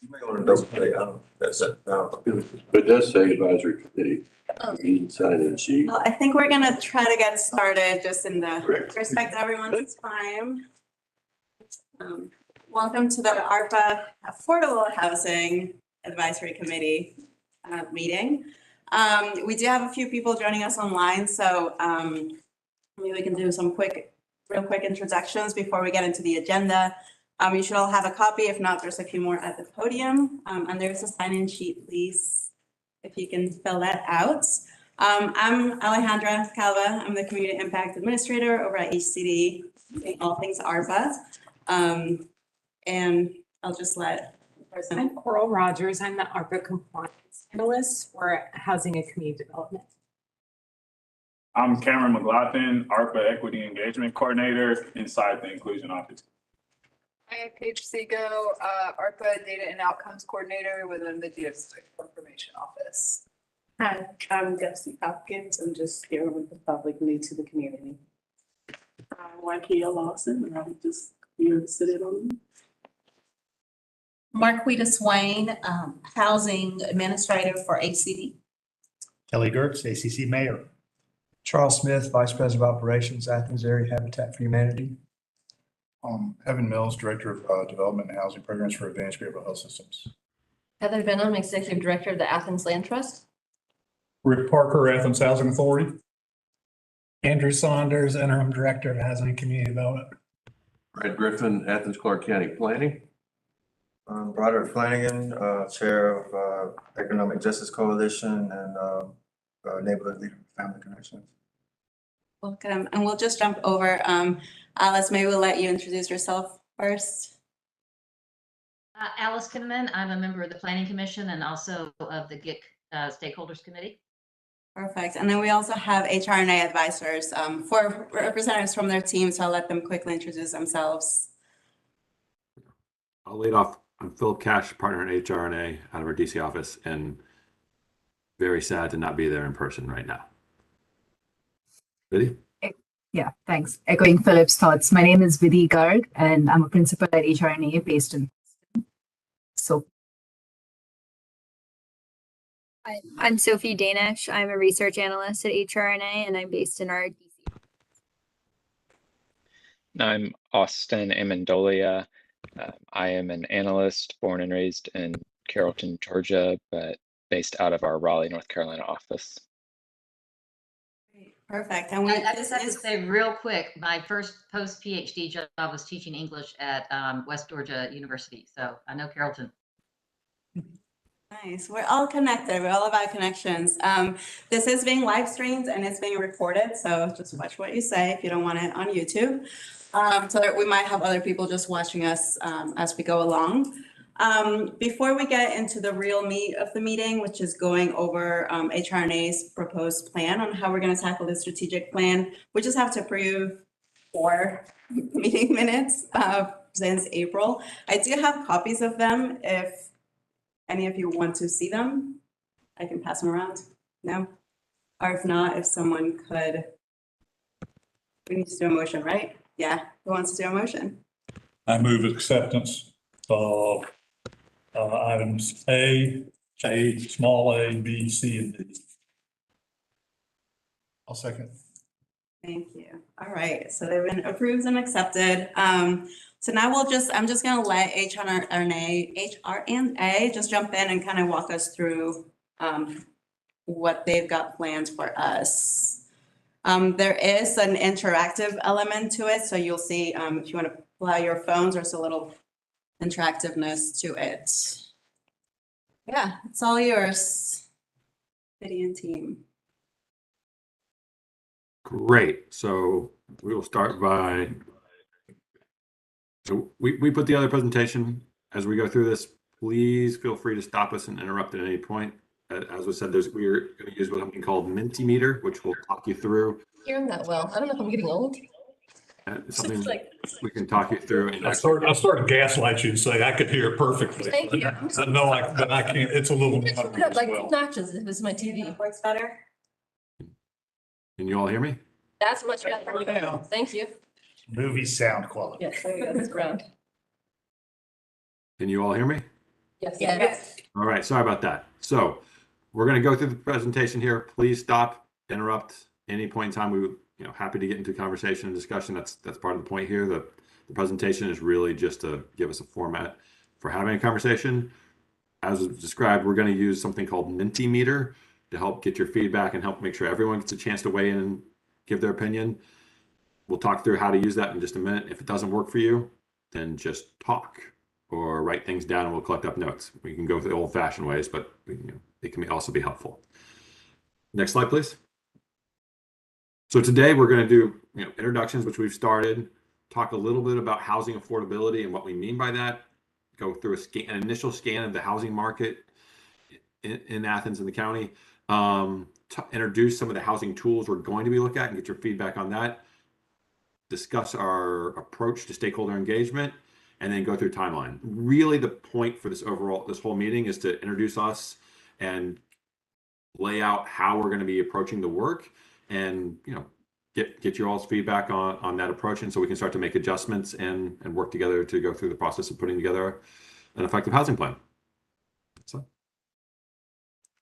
You may want to double check. That's it. It does say advisory committee. You can sign in sheet. Well, I think we're gonna try to get started just in the Correct. respect everyone's time. Welcome to the ARPA Affordable Housing Advisory Committee meeting. We do have a few people joining us online, so maybe we can do some real quick introductions before we get into the agenda. You should all have a copy. If not, there's a few more at the podium. And there's a sign-in sheet, please, if you can fill that out. I'm Alejandra Calva. I'm the Community Impact Administrator over at HCD, all things ARPA. And I'll just let the person. I'm Coral Rogers. I'm the ARPA Compliance Analyst for Housing and Community Development. I'm Cameron McLaughlin, ARPA Equity Engagement Coordinator inside the Inclusion Office. I am Paige Sego, ARPA Data and Outcomes Coordinator within the Geographic Information Office. Hi, I'm Dusty Hopkins. I'm just here with the public need to the community. I'm Wakia Lawson, and I'm just here to sit in on them. Marquita Swain, Housing Administrator for HCD. Kelly Gertz, ACC Mayor. Charles Smith, Vice President of Operations, Athens Area Habitat for Humanity. Evan Mills, Director of Development and Housing Programs for Advanced Behavioral Health Systems. Heather Benham, Executive Director of the Athens Land Trust. Rick Parker, Athens Housing Authority. Andrew Saunders, Interim Director of Housing and Community Development. Brad Griffin, Athens-Clarke County Planning. Broderick Flanagan, Chair of Economic Justice Coalition and Neighborhood Leader for Family Connections. Welcome. And we'll just jump over. Alice, maybe we'll let you introduce yourself first. Alice Kinnaman, I'm a member of the Planning Commission and also of the GIC Stakeholders Committee. Perfect. And then we also have HRNA advisors for representatives from their team. So I'll let them quickly introduce themselves. I'll lead off. I'm Philip Cash, partner in HRNA out of our DC office, and very sad to not be there in person right now. Vidhi? Yeah, thanks. Echoing Philip's thoughts. My name is Vidhi Garg, and I'm a principal at HRNA based in Boston. So I'm Sophie Danish. I'm a research analyst at HRNA, and I'm based in our DC. I'm Austin Amendolia. I am an analyst born and raised in Carrollton, Georgia, but based out of our Raleigh, North Carolina office. Perfect. And I just have to say real quick, my first post-PhD job was teaching English at West Georgia University. So I know Carrollton. Nice. We're all connected. We're all about connections. This is being live streamed and it's being recorded. So just watch what you say if you don't want it on YouTube. So that we might have other people just watching us as we go along. Before we get into the real meat of the meeting, which is going over HRNA's proposed plan on how we're going to tackle the strategic plan, we just have to approve 4 meeting minutes since April. I do have copies of them. If any of you want to see them, I can pass them around. No? Or if not, if someone could, we need to do a motion, right? Yeah, who wants to do a motion? I move acceptance of items A, small a, B, C, and D. I'll second. Thank you. All right, so they've been approved and accepted. So now I'm just gonna let HRNA just jump in and kind of walk us through what they've got planned for us. There is an interactive element to it, so you'll see if you want to pull out your phones, there's a little interactiveness to it. Yeah, it's all yours, Vidhi and team. Great. So we will start by, so we put the other presentation as we go through this. Please feel free to stop us and interrupt at any point. As we said, we're going to use something called Mentimeter, which will talk you through. Hear him that well. I don't know if I'm getting old. Something we can talk you through. And I started gaslight you and say I could hear it perfectly. Thank you. No, but I can't. It's a little Put up like notches if it's my TV. Works better. Can you all hear me? That's much better. Thank you. Movie sound quality. Yes, there you go. That's ground. Can you all hear me? Yes. All right, sorry about that. So we're going to go through the presentation here. Please stop, interrupt any point in time. We would, happy to get into conversation and discussion. That's part of the point here. The presentation is really just to give us a format for having a conversation. As described, we're going to use something called Mentimeter to help get your feedback and help make sure everyone gets a chance to weigh in and give their opinion. We'll talk through how to use that in just a minute. If it doesn't work for you, then just talk or write things down and we'll collect up notes. We can go the old-fashioned ways, but it can also be helpful. Next slide, please. So today we're going to do introductions, which we've started, talk a little bit about housing affordability and what we mean by that, go through an initial scan of the housing market in Athens and the county, introduce some of the housing tools we're going to be looking at and get your feedback on that, discuss our approach to stakeholder engagement, and then go through timeline. Really the point for this whole meeting is to introduce us and lay out how we're going to be approaching the work and get your all's feedback on that approach, and so we can start to make adjustments and work together to go through the process of putting together an effective housing plan.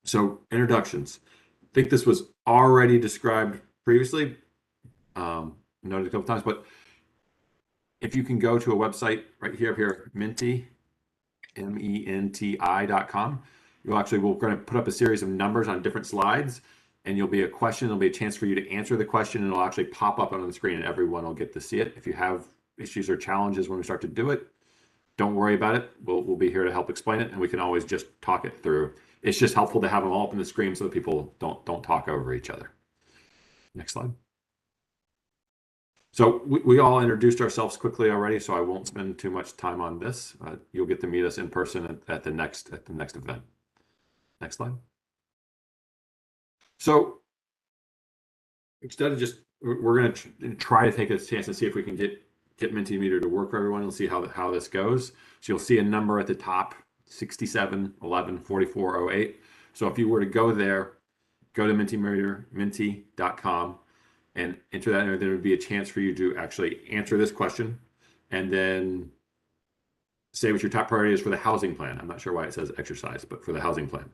So introductions. I think this was already described previously, noted a couple times, but if you can go to a website right here, Menti, MENTI.com, we're going to put up a series of numbers on different slides, and there'll be a question, there'll be a chance for you to answer the question, and it'll actually pop up on the screen and everyone will get to see it. If you have issues or challenges when we start to do it, don't worry about it. We'll be here to help explain it, and we can always just talk it through. It's just helpful to have them all up on the screen so that people don't talk over each other. Next slide. So we all introduced ourselves quickly already, so I won't spend too much time on this. You'll get to meet us in person at the next event. Next slide. So instead of we're going to try to take a chance and see if we can get Mentimeter to work for everyone and see how this goes. So you'll see a number at the top, 67 11 44 08. So if you were to go there, go to Menti.com and enter that, and there would be a chance for you to actually answer this question and then say what your top priority is for the housing plan. I'm not sure why it says exercise, but for the housing plan.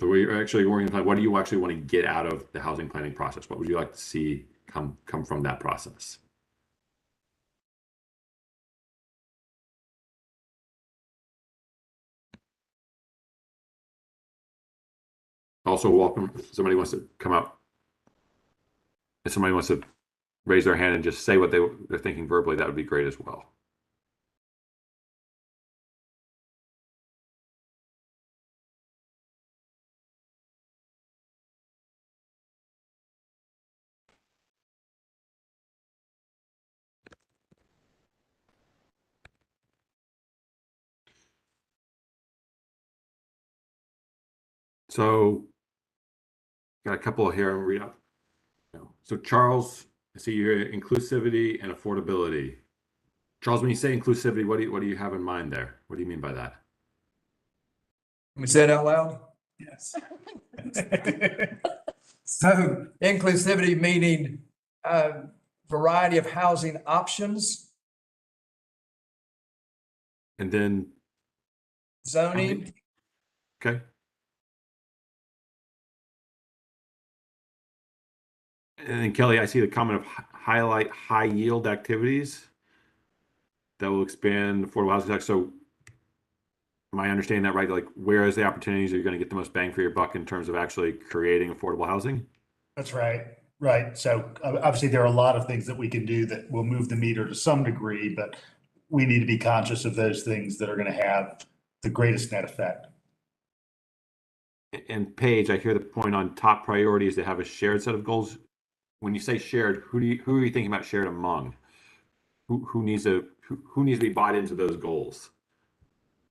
So we're actually working on what do you actually want to get out of the housing planning process? What would you like to see come from that process? Also welcome if somebody wants to come up. If somebody wants to raise their hand and just say what they're thinking verbally, that would be great as well. So got a couple here and read up. So Charles, I see your inclusivity and affordability. Charles, when you say inclusivity, what do you have in mind there? What do you mean by that? Can we say it out loud? Yes. So inclusivity meaning variety of housing options, And then zoning. Okay. And then Kelly, I see the comment of highlight high yield activities that will expand affordable housing tax. So am I understanding that right? Like, where is the opportunities are you going to get the most bang for your buck in terms of actually creating affordable housing? That's right. Right. So obviously there are a lot of things that we can do that will move the meter to some degree, but we need to be conscious of those things that are going to have the greatest net effect. And Paige, I hear the point on top priorities to have a shared set of goals. When you say shared, who are you thinking about shared among? Who needs to be bought into those goals?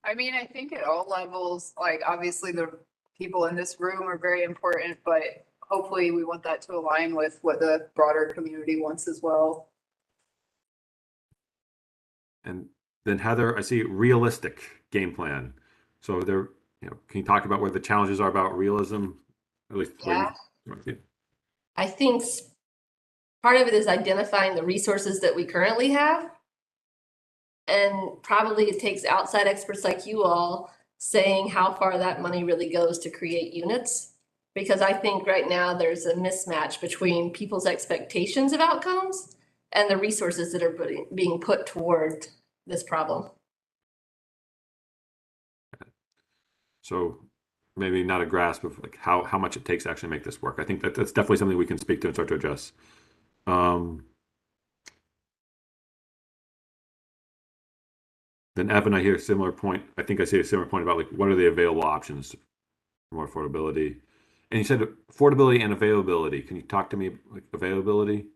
I mean, I think at all levels, like obviously the people in this room are very important, but hopefully we want that to align with what the broader community wants as well. And then Heather, I see realistic game plan. So there, can you talk about what the challenges are about realism? At least I think part of it is identifying the resources that we currently have And probably it takes outside experts like you all saying how far that money really goes to create units. Because I think right now there's a mismatch between people's expectations of outcomes and the resources that are being put toward this problem. So maybe not a grasp of like how much it takes to actually make this work. I think that's definitely something we can speak to and start to address. Then Evan, I hear a similar point. I think I see a similar point about like what are the available options for more affordability. And you said affordability and availability. Can you talk to me like availability? Is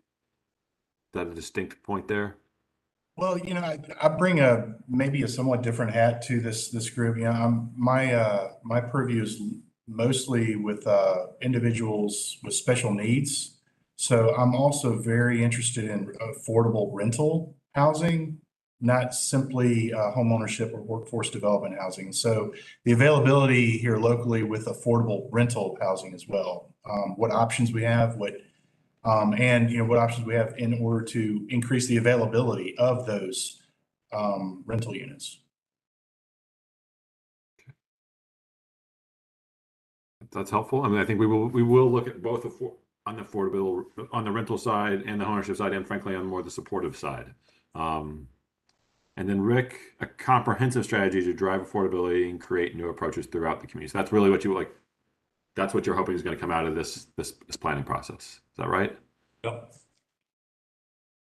that a distinct point there? Well, I bring maybe a somewhat different hat to this group. My purview is mostly with individuals with special needs. So I'm also very interested in affordable rental housing, not simply home ownership or workforce development housing. So the availability here locally with affordable rental housing as well. What options we have, and what options we have in order to increase the availability of those rental units. That's helpful. I mean, I think we will look at both on the affordable, on the rental side and the ownership side, and frankly on more the supportive side. And then Rick, a comprehensive strategy to drive affordability and create new approaches throughout the community. So that's really what you like. That's what you're hoping is going to come out of this planning process. Is that right? Yep.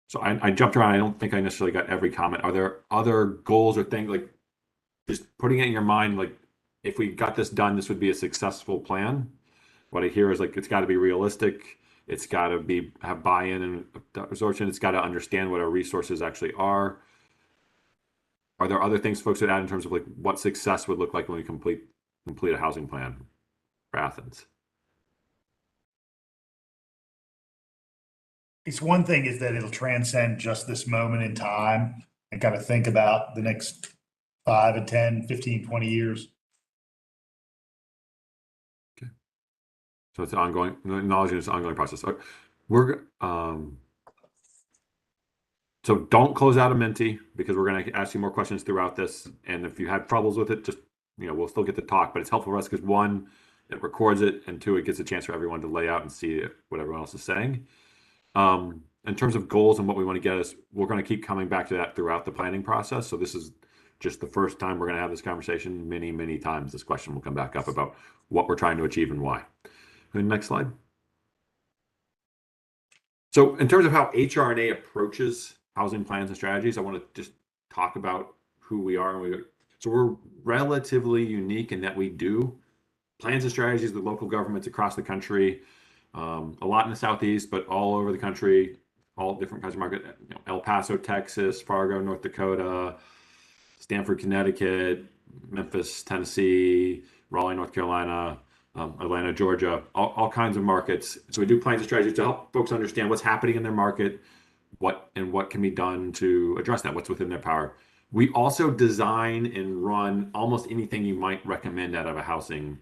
So I jumped around. I don't think I necessarily got every comment. Are there other goals or things like just putting it in your mind, like if we got this done, this would be a successful plan? What I hear is like it's got to be realistic. It's got to have buy-in and absorption. It's got to understand what our resources actually are. Are there other things folks would add in terms of like what success would look like when we complete a housing plan for Athens? It's one thing is that it'll transcend just this moment in time and kind of think about the next 5 and 10, 15, 20 years. Okay. So it's ongoing, acknowledging it's an ongoing process. We're so don't close out a Menti because we're going to ask you more questions throughout this. And if you have troubles with it, just, we'll still get to talk, but it's helpful for us because one, it records it, and two, it gives a chance for everyone to lay out and see what everyone else is saying. In terms of goals and what we want to get us, we're going to keep coming back to that throughout the planning process. So this is just the first time we're going to have this conversation. Many, many times this question will come back up about what we're trying to achieve and why. And next slide. So in terms of how HRNA approaches housing plans and strategies, I want to just talk about who we are. So we're relatively unique in that we do plans and strategies with local governments across the country, a lot in the Southeast, but all over the country, all different kinds of market, El Paso, Texas, Fargo, North Dakota, Stamford, Connecticut, Memphis, Tennessee, Raleigh, North Carolina, Atlanta, Georgia, all kinds of markets. So we do plans and strategies to help folks understand what's happening in their market, what can be done to address that, what's within their power. We also design and run almost anything you might recommend out of a housing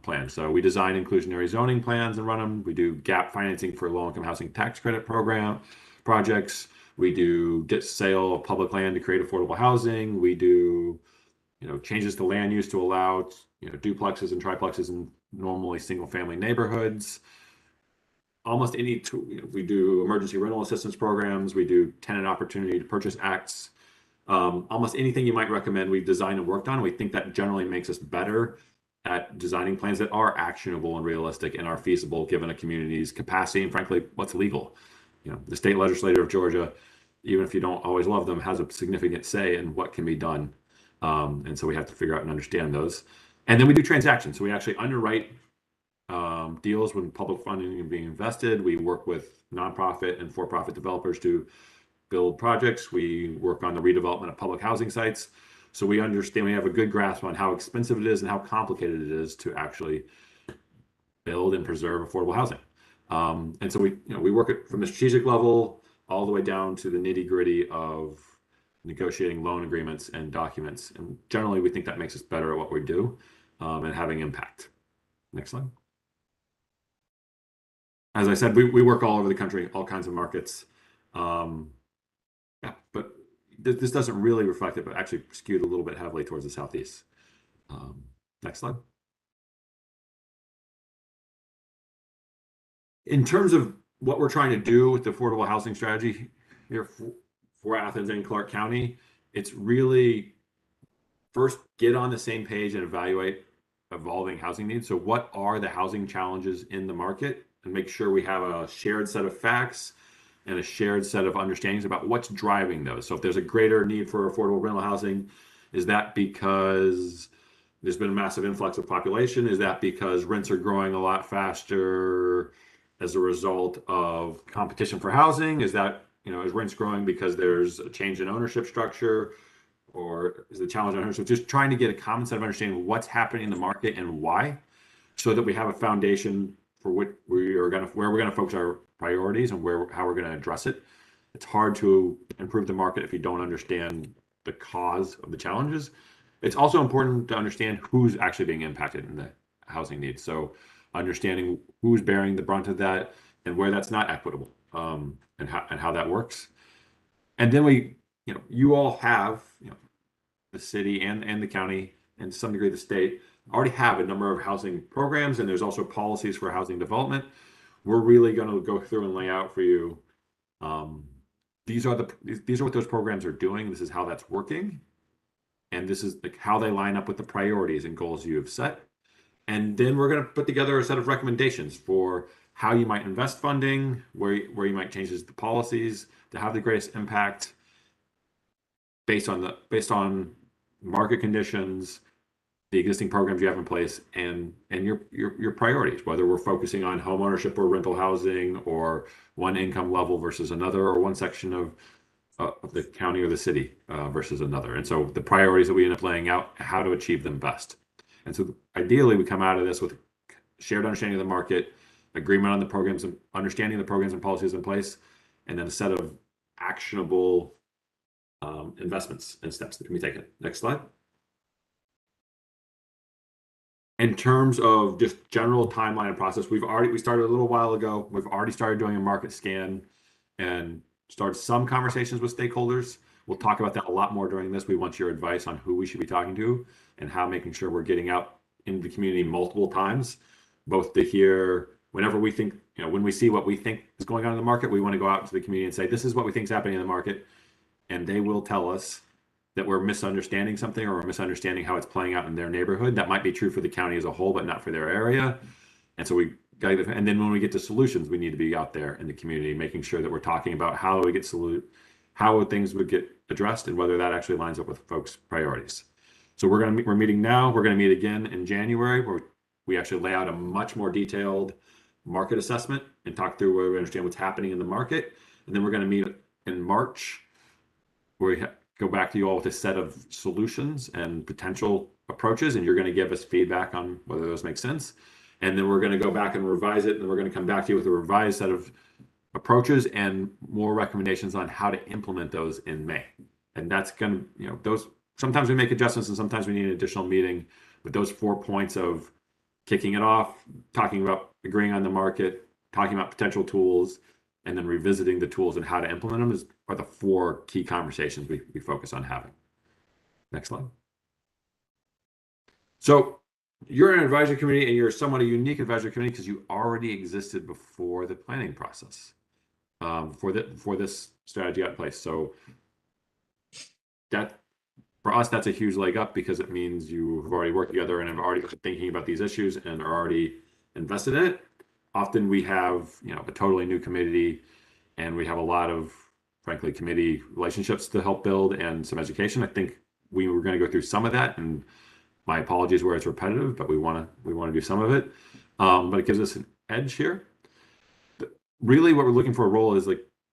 plan. So we design inclusionary zoning plans and run them. We do gap financing for low-income housing tax credit program projects. We do sale of public land to create affordable housing. We do, changes to land use to allow, duplexes and triplexes in normally single-family neighborhoods. Almost any, we do emergency rental assistance programs. We do tenant opportunity to purchase acts. Almost anything you might recommend, we've designed and worked on. We think that generally makes us better at designing plans that are actionable and realistic and are feasible given a community's capacity and frankly, what's legal. The state legislature of Georgia, even if you don't always love them, has a significant say in what can be done. And so we have to figure out and understand those. And then we do transactions. So we actually underwrite deals when public funding is being invested. We work with nonprofit and for-profit developers to build projects. We work on the redevelopment of public housing sites. So we understand, we have a good grasp on how expensive it is and how complicated it is to actually build and preserve affordable housing. And so we work it from the strategic level all the way down to the nitty-gritty of negotiating loan agreements and documents. And generally, we think that makes us better at what we do and having impact. Next slide. As I said, we work all over the country, all kinds of markets. Yeah, but this doesn't really reflect it, but actually skewed a little bit heavily towards the southeast. Next slide. In terms of what we're trying to do with the affordable housing strategy here for Athens and Clarke County, it's really first get on the same page and evaluate evolving housing needs. So what are the housing challenges in the market, and make sure we have a shared set of facts and a shared set of understandings about what's driving those. So if there's a greater need for affordable rental housing, is that because there's been a massive influx of population? Is that because rents are growing a lot faster as a result of competition for housing? Is that, is rents growing because there's a change in ownership structure? Or is the challenge on ownership? Just trying to get a common set of understanding what's happening in the market and why, so that we have a foundation for what where we're going to focus our priorities and how we're going to address it. It's hard to improve the market if you don't understand the cause of the challenges. It's also important to understand who's actually being impacted in the housing needs. So understanding who's bearing the brunt of that and where that's not equitable, and how that works. And then you all have, the city and the county, and to some degree the state, already have a number of housing programs, and there's also policies for housing development. We're really going to go through and lay out for you. These are what those programs are doing. This is how that's working, and this is how they line up with the priorities and goals you have set. And then we're going to put together a set of recommendations for how you might invest funding, where you might change the policies to have the greatest impact based on market conditions, the existing programs you have in place, and your priorities, whether we're focusing on home ownership or rental housing, or one income level versus another, or one section of the county or the city versus another. And so the priorities that we end up laying out, how to achieve them best. And so ideally we come out of this with shared understanding of the market, agreement on the programs, and understanding the programs and policies in place, and then a set of actionable investments and steps that can be taken. Next slide. In terms of just general timeline and process, we started a little while ago. We've already started doing a market scan and started some conversations with stakeholders. We'll talk about that a lot more during this. We want your advice on who we should be talking to and how making sure we're getting out into the community multiple times, both to hear whenever we think, when we see what we think is going on in the market, we want to go out to the community and say, this is what we think is happening in the market. And they will tell us that we're misunderstanding something, or we're misunderstanding how it's playing out in their neighborhood. That might be true for the county as a whole, but not for their area. And so and then when we get to solutions, we need to be out there in the community, making sure that we're talking about how things would get addressed, and whether that actually lines up with folks' priorities. So we're meeting now. We're going to meet again in January, where we actually lay out a much more detailed market assessment and talk through where we understand what's happening in the market. And then we're going to meet in March, where we go back to you all with a set of solutions and potential approaches, and you're going to give us feedback on whether those make sense. And then we're going to go back and revise it, and we're going to come back to you with a revised set of approaches and more recommendations on how to implement those in May. And that's going to, those, sometimes we make adjustments and sometimes we need an additional meeting, but those 4 points of kicking it off, talking about agreeing on the market, talking about potential tools, and then revisiting the tools and how to implement them are the 4 key conversations we focus on having. Next slide. So you're an advisory committee, and you're somewhat a unique advisory committee because you already existed before the planning process for this strategy out in place. So that, for us, that's a huge leg up, because it means you have already worked together and have already been thinking about these issues and are already invested in it. Often we have, a totally new committee, and we have a lot of, frankly, committee relationships to help build and some education. I think we were going to go through some of that, and my apologies where it's repetitive, but we want to do some of it. But it gives us an edge here. Really, what we're looking for a role is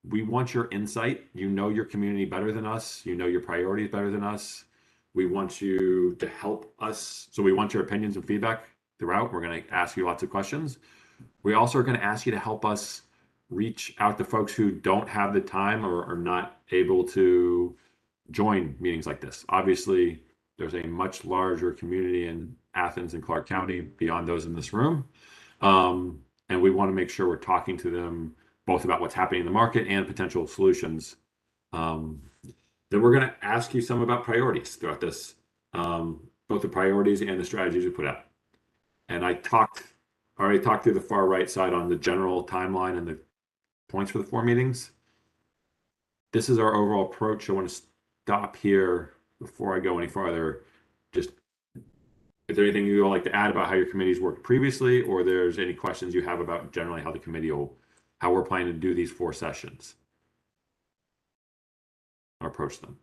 we want your insight. You know your community better than us. You know your priorities better than us. We want you to help us. So we want your opinions and feedback throughout. We're going to ask you lots of questions. We also are going to ask you to help us reach out to folks who don't have the time or are not able to join meetings like this. Obviously, there's a much larger community in Athens and Clarke County beyond those in this room. And we want to make sure we're talking to them both about what's happening in the market and potential solutions. Then we're going to ask you some about priorities throughout this, both the priorities and the strategies we put out. And I already talked through the far right side on the general timeline and the points for the 4 meetings. This is our overall approach. I want to stop here before I go any farther. Just, is there anything you would like to add about how your committees worked previously, or there's any questions you have about generally how the committee how we're planning to do these 4 sessions or approach them?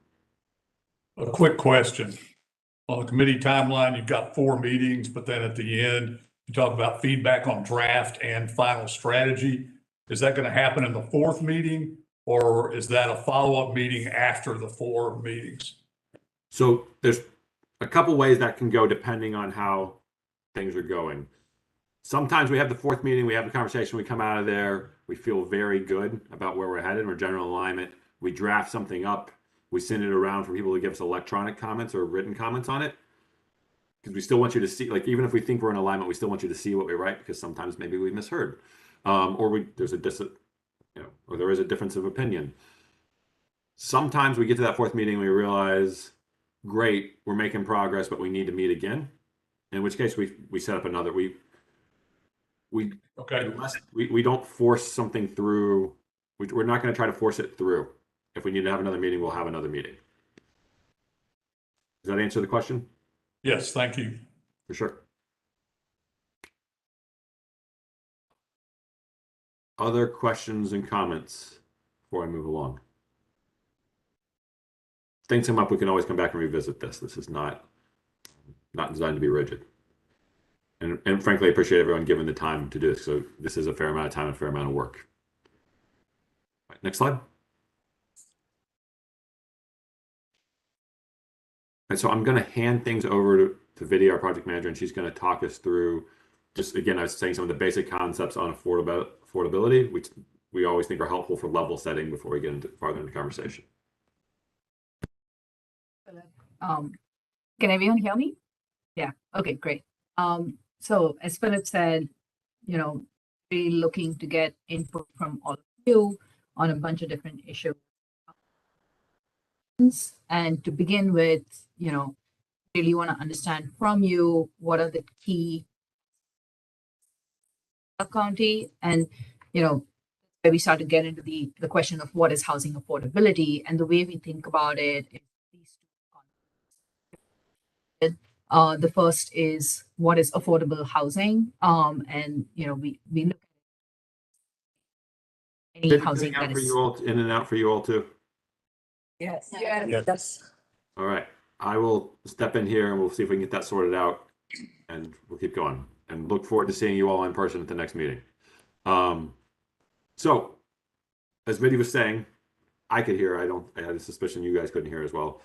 A quick question. On the committee timeline, you've got 4 meetings, but then at the end, you talk about feedback on draft and final strategy. Is that going to happen in the 4th meeting, or is that a follow-up meeting after the 4 meetings? So there's a couple ways that can go depending on how things are going. Sometimes we have the 4th meeting, we have a conversation, we come out of there, we feel very good about where we're headed, we're general alignment, we draft something up, we send it around for people to give us electronic comments or written comments on it. Because we still want you to see, like, even if we think we're in alignment, we still want you to see what we write, because sometimes maybe we misheard. Or there is a difference of opinion. Sometimes we get to that 4th meeting, we realize, great, we're making progress, but we need to meet again. In which case we set up another, we don't force something through. We're not going to try to force it through. If we need to have another meeting, we'll have another meeting. Does that answer the question? Yes, thank you. For sure. Other questions and comments before I move along? If things come up, we can always come back and revisit this. This is not designed to be rigid. And frankly, I appreciate everyone giving the time to do this. So this is a fair amount of time, a fair amount of work. All right, next slide. All right, so I'm going to hand things over to Vidya, our project manager, and she's going to talk us through, just again, I was saying some of the basic concepts on affordability, which we always think are helpful for level setting before we get farther into conversation. Can everyone hear me? Yeah. Okay, great. So as Philip said, really looking to get input from all of you on a bunch of different issues. And to begin with, really want to understand from you what are the key county, and where we start to get into the question of what is housing affordability, and the way we think about it is these 2 concepts. The first is what is affordable housing, and we look at any housing that is in and out for you all too. Yes. Yes. All right, I will step in here and we'll see if we can get that sorted out, and we'll keep going and look forward to seeing you all in person at the next meeting. So as Vinny was saying, I could hear, I had a suspicion you guys couldn't hear as well.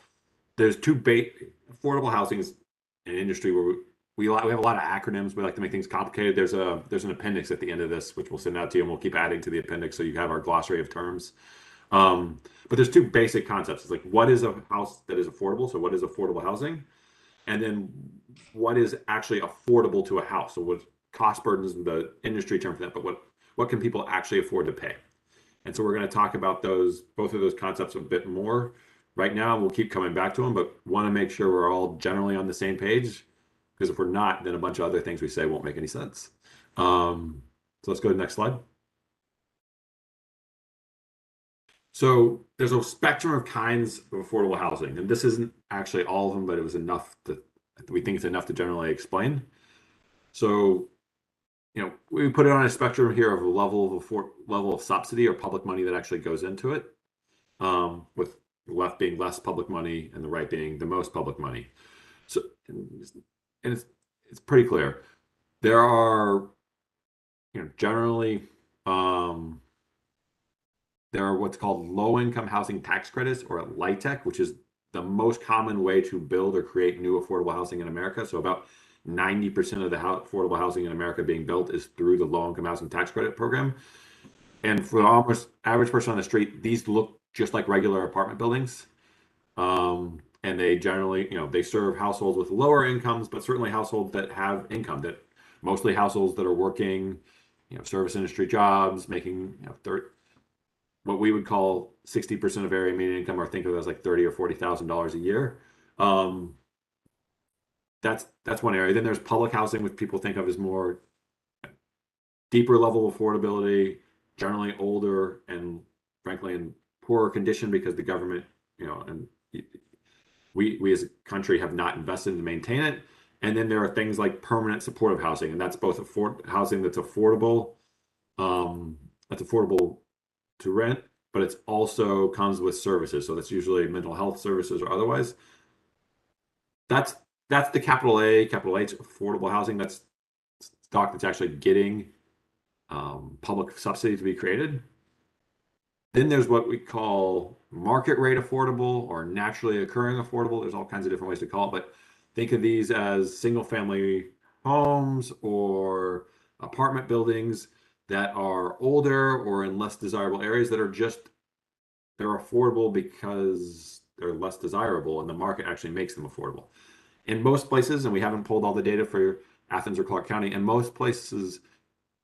There's 2 affordable housing is an industry where we have a lot of acronyms. We like to make things complicated. There's an appendix at the end of this, which we'll send out to you, and we'll keep adding to the appendix so you have our glossary of terms. But there's 2 basic concepts. It's like, what is a house that is affordable? So what is affordable housing? And then what is actually affordable to a house? So what cost burdens is the industry term for that, but what can people actually afford to pay? And so we're going to talk about both of those concepts a bit more right now. We'll keep coming back to them, but want to make sure we're all generally on the same page, because if we're not, then a bunch of other things we say won't make any sense. So let's go to the next slide. So there's a spectrum of kinds of affordable housing, and this isn't actually all of them, but it was enough we think it's enough to generally explain. So, we put it on a spectrum here of a level of subsidy or public money that actually goes into it, with the left being less public money and the right being the most public money. So, and it's pretty clear. There are, generally, there are what's called low-income housing tax credits, or LIHTC, which is the most common way to build or create new affordable housing in America. So about 90% of the affordable housing in America being built is through the low-income housing tax credit program. And for the almost average person on the street, these look just like regular apartment buildings. And they generally, they serve households with lower incomes, but certainly households that have income, that mostly households that are working, service industry jobs, making, what we would call 60% of area median income, or think of it as like $30,000 or $40,000 a year. That's one area. Then there's public housing, which people think of as more deeper level of affordability, generally older and frankly in poorer condition because the government, and we as a country have not invested to maintain it. And then there are things like permanent supportive housing, and that's both housing that's affordable to rent, but it's also comes with services. So that's usually mental health services or otherwise. That's the capital H, affordable housing. That's stock that's actually getting public subsidy to be created. Then there's what we call market rate affordable or naturally occurring affordable. There's all kinds of different ways to call it, but think of these as single family homes or apartment buildings that are older or in less desirable areas that are they're affordable because they're less desirable and the market actually makes them affordable. In most places, and we haven't pulled all the data for Athens or Clarke County, in most places,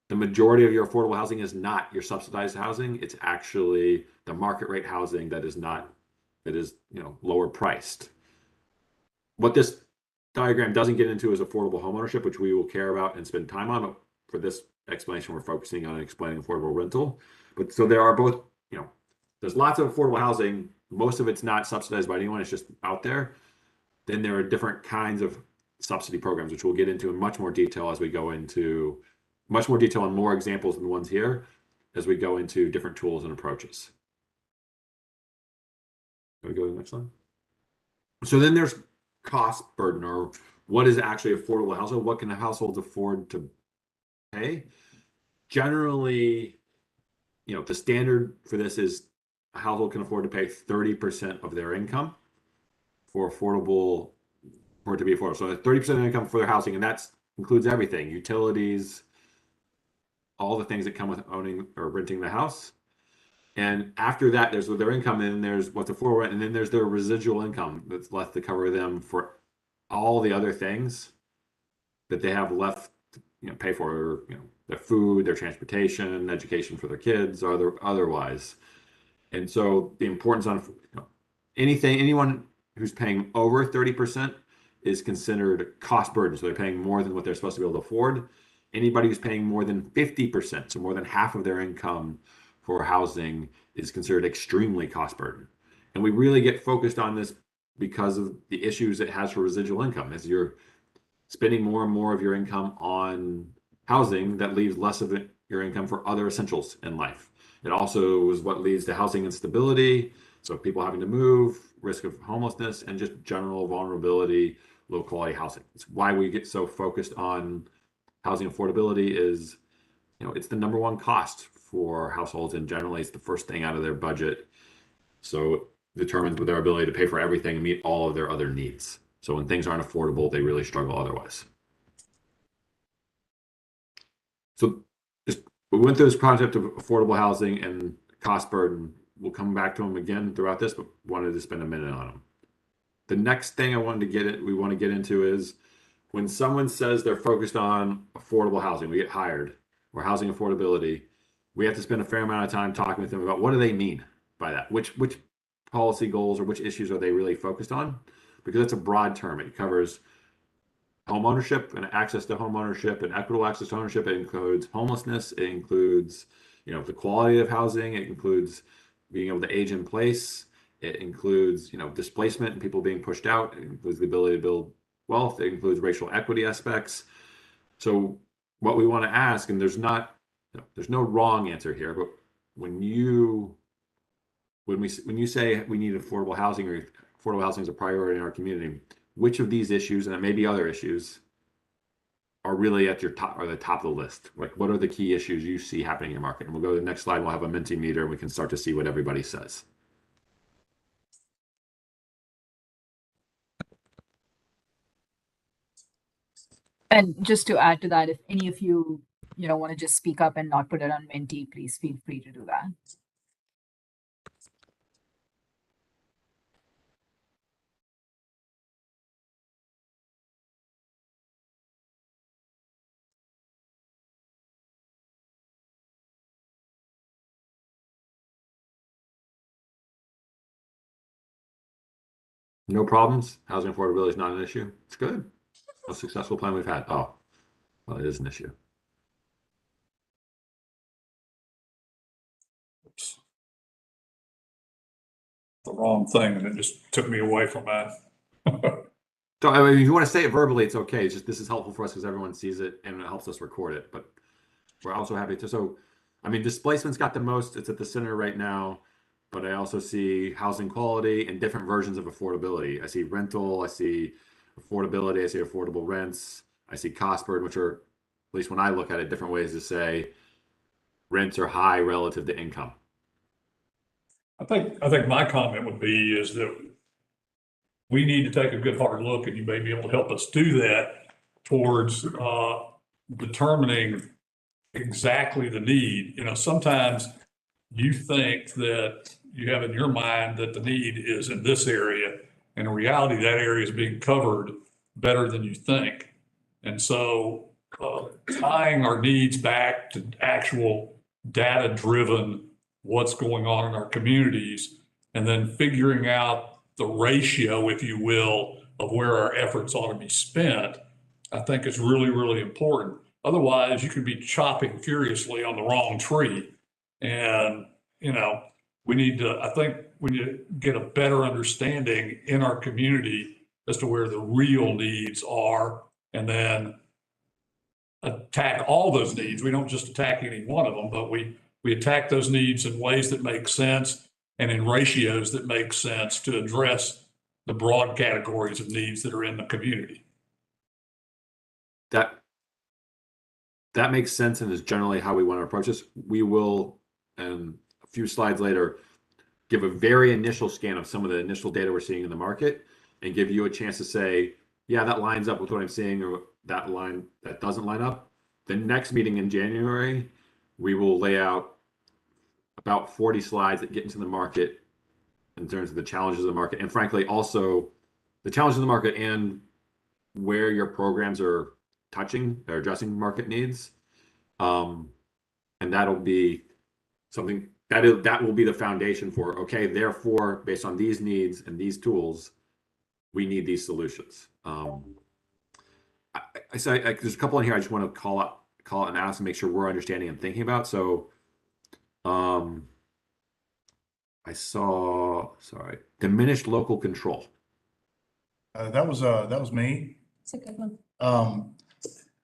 the majority of your affordable housing is not your subsidized housing. It's actually the market rate housing that is lower priced. What this diagram doesn't get into is affordable homeownership, which we will care about and spend time on. But for this explanation, we're focusing on explaining affordable rental. But so there are both, there's lots of affordable housing. Most of it's not subsidized by anyone. It's just out there. Then there are different kinds of subsidy programs, which we'll get into in much more detail as we go into much more detail on more examples than the ones here as we go into different tools and approaches. Can we go to the next slide? So then there's cost burden, or what is actually affordable housing? What can households afford to pay? Generally, the standard for this is a household can afford to pay 30% of their income for it to be affordable. So 30% of income for their housing, and that includes everything: utilities, all the things that come with owning or renting the house. And after that, there's their income, and then there's what's affordable, and then there's their residual income that's left to cover them for all the other things that they have left to pay for, their food, their transportation, education for their kids, or otherwise. And so the importance on anyone who's paying over 30% is considered cost burden. So they're paying more than what they're supposed to be able to afford. Anybody who's paying more than 50%, so more than half of their income for housing, is considered extremely cost burden. And we really get focused on this because of the issues it has for residual income. As you're spending more and more of your income on housing, that leaves less of your income for other essentials in life. It also is what leads to housing instability, so people having to move, risk of homelessness, and just general vulnerability, low quality housing. It's why we get so focused on housing affordability. Is it's the number one cost for households, and generally it's the first thing out of their budget. So it determines their ability to pay for everything and meet all of their other needs. So when things aren't affordable, they really struggle otherwise. So we went through this concept of affordable housing and cost burden. We'll come back to them again throughout this, but wanted to spend a minute on them. The next thing we want to get into is when someone says they're focused on affordable housing, we get hired, or housing affordability, we have to spend a fair amount of time talking with them about what do they mean by that? Which policy goals or which issues are they really focused on? Because it's a broad term. It covers home ownership and access to home ownership and equitable access to ownership. It includes homelessness. It includes, the quality of housing. It includes being able to age in place. It includes, displacement and people being pushed out. It includes the ability to build wealth. It includes racial equity aspects. So what we want to ask, and there's no wrong answer here, but when you say we need affordable housing, or affordable housing is a priority in our community, which of these issues, and it may be other issues, are really at the top of the list? Like, what are the key issues you see happening in your market? And we'll go to the next slide. We'll have a Mentimeter, and we can start to see what everybody says. And just to add to that, if any of you, want to just speak up and not put it on Menti, please feel free to do that. No problems. Housing affordability is not an issue. It's good. Most successful plan we've had. Oh, well, it is an issue. The wrong thing, and it just took me away from that. So, I mean, if you want to say it verbally, it's okay. It's just this is helpful for us because everyone sees it and it helps us record it. But we're also happy to. So, I mean, displacement's got the most. It's at the center right now. But I also see housing quality and different versions of affordability. I see rental. I see affordability. I see affordable rents. I see cost burden, which are, at least when I look at it, different ways to say rents are high relative to income. I think my comment would be is that we need to take a good hard look, and you may be able to help us do that towards determining exactly the need. You know, sometimes you think that you have in your mind that the need is in this area, and in reality, that area is being covered better than you think. And so tying our needs back to actual data-driven what's going on in our communities, and then figuring out the ratio, if you will, of where our efforts ought to be spent, I think is really, really important. Otherwise, you could be chopping furiously on the wrong tree. And, you know, I think we need to get a better understanding in our community as to where the real needs are, and then attack all those needs. We don't just attack any one of them, but we attack those needs in ways that make sense and in ratios that make sense to address the broad categories of needs that are in the community. That makes sense and is generally how we want to approach this. We will, a few slides later, give a very initial scan of some of the initial data we're seeing in the market and give you a chance to say, yeah, that lines up with what I'm seeing, or that doesn't line up. The next meeting in January, we will lay out about 40 slides that get into the market in terms of the challenges of the market, and frankly, also the challenges of the market and where your programs are touching or addressing market needs. And that'll be something that will be the foundation for, okay, therefore, based on these needs and these tools, we need these solutions. There's a couple in here I just want to call out and ask and make sure we're understanding and thinking about. So I saw, diminished local control. That was me. It's a good one.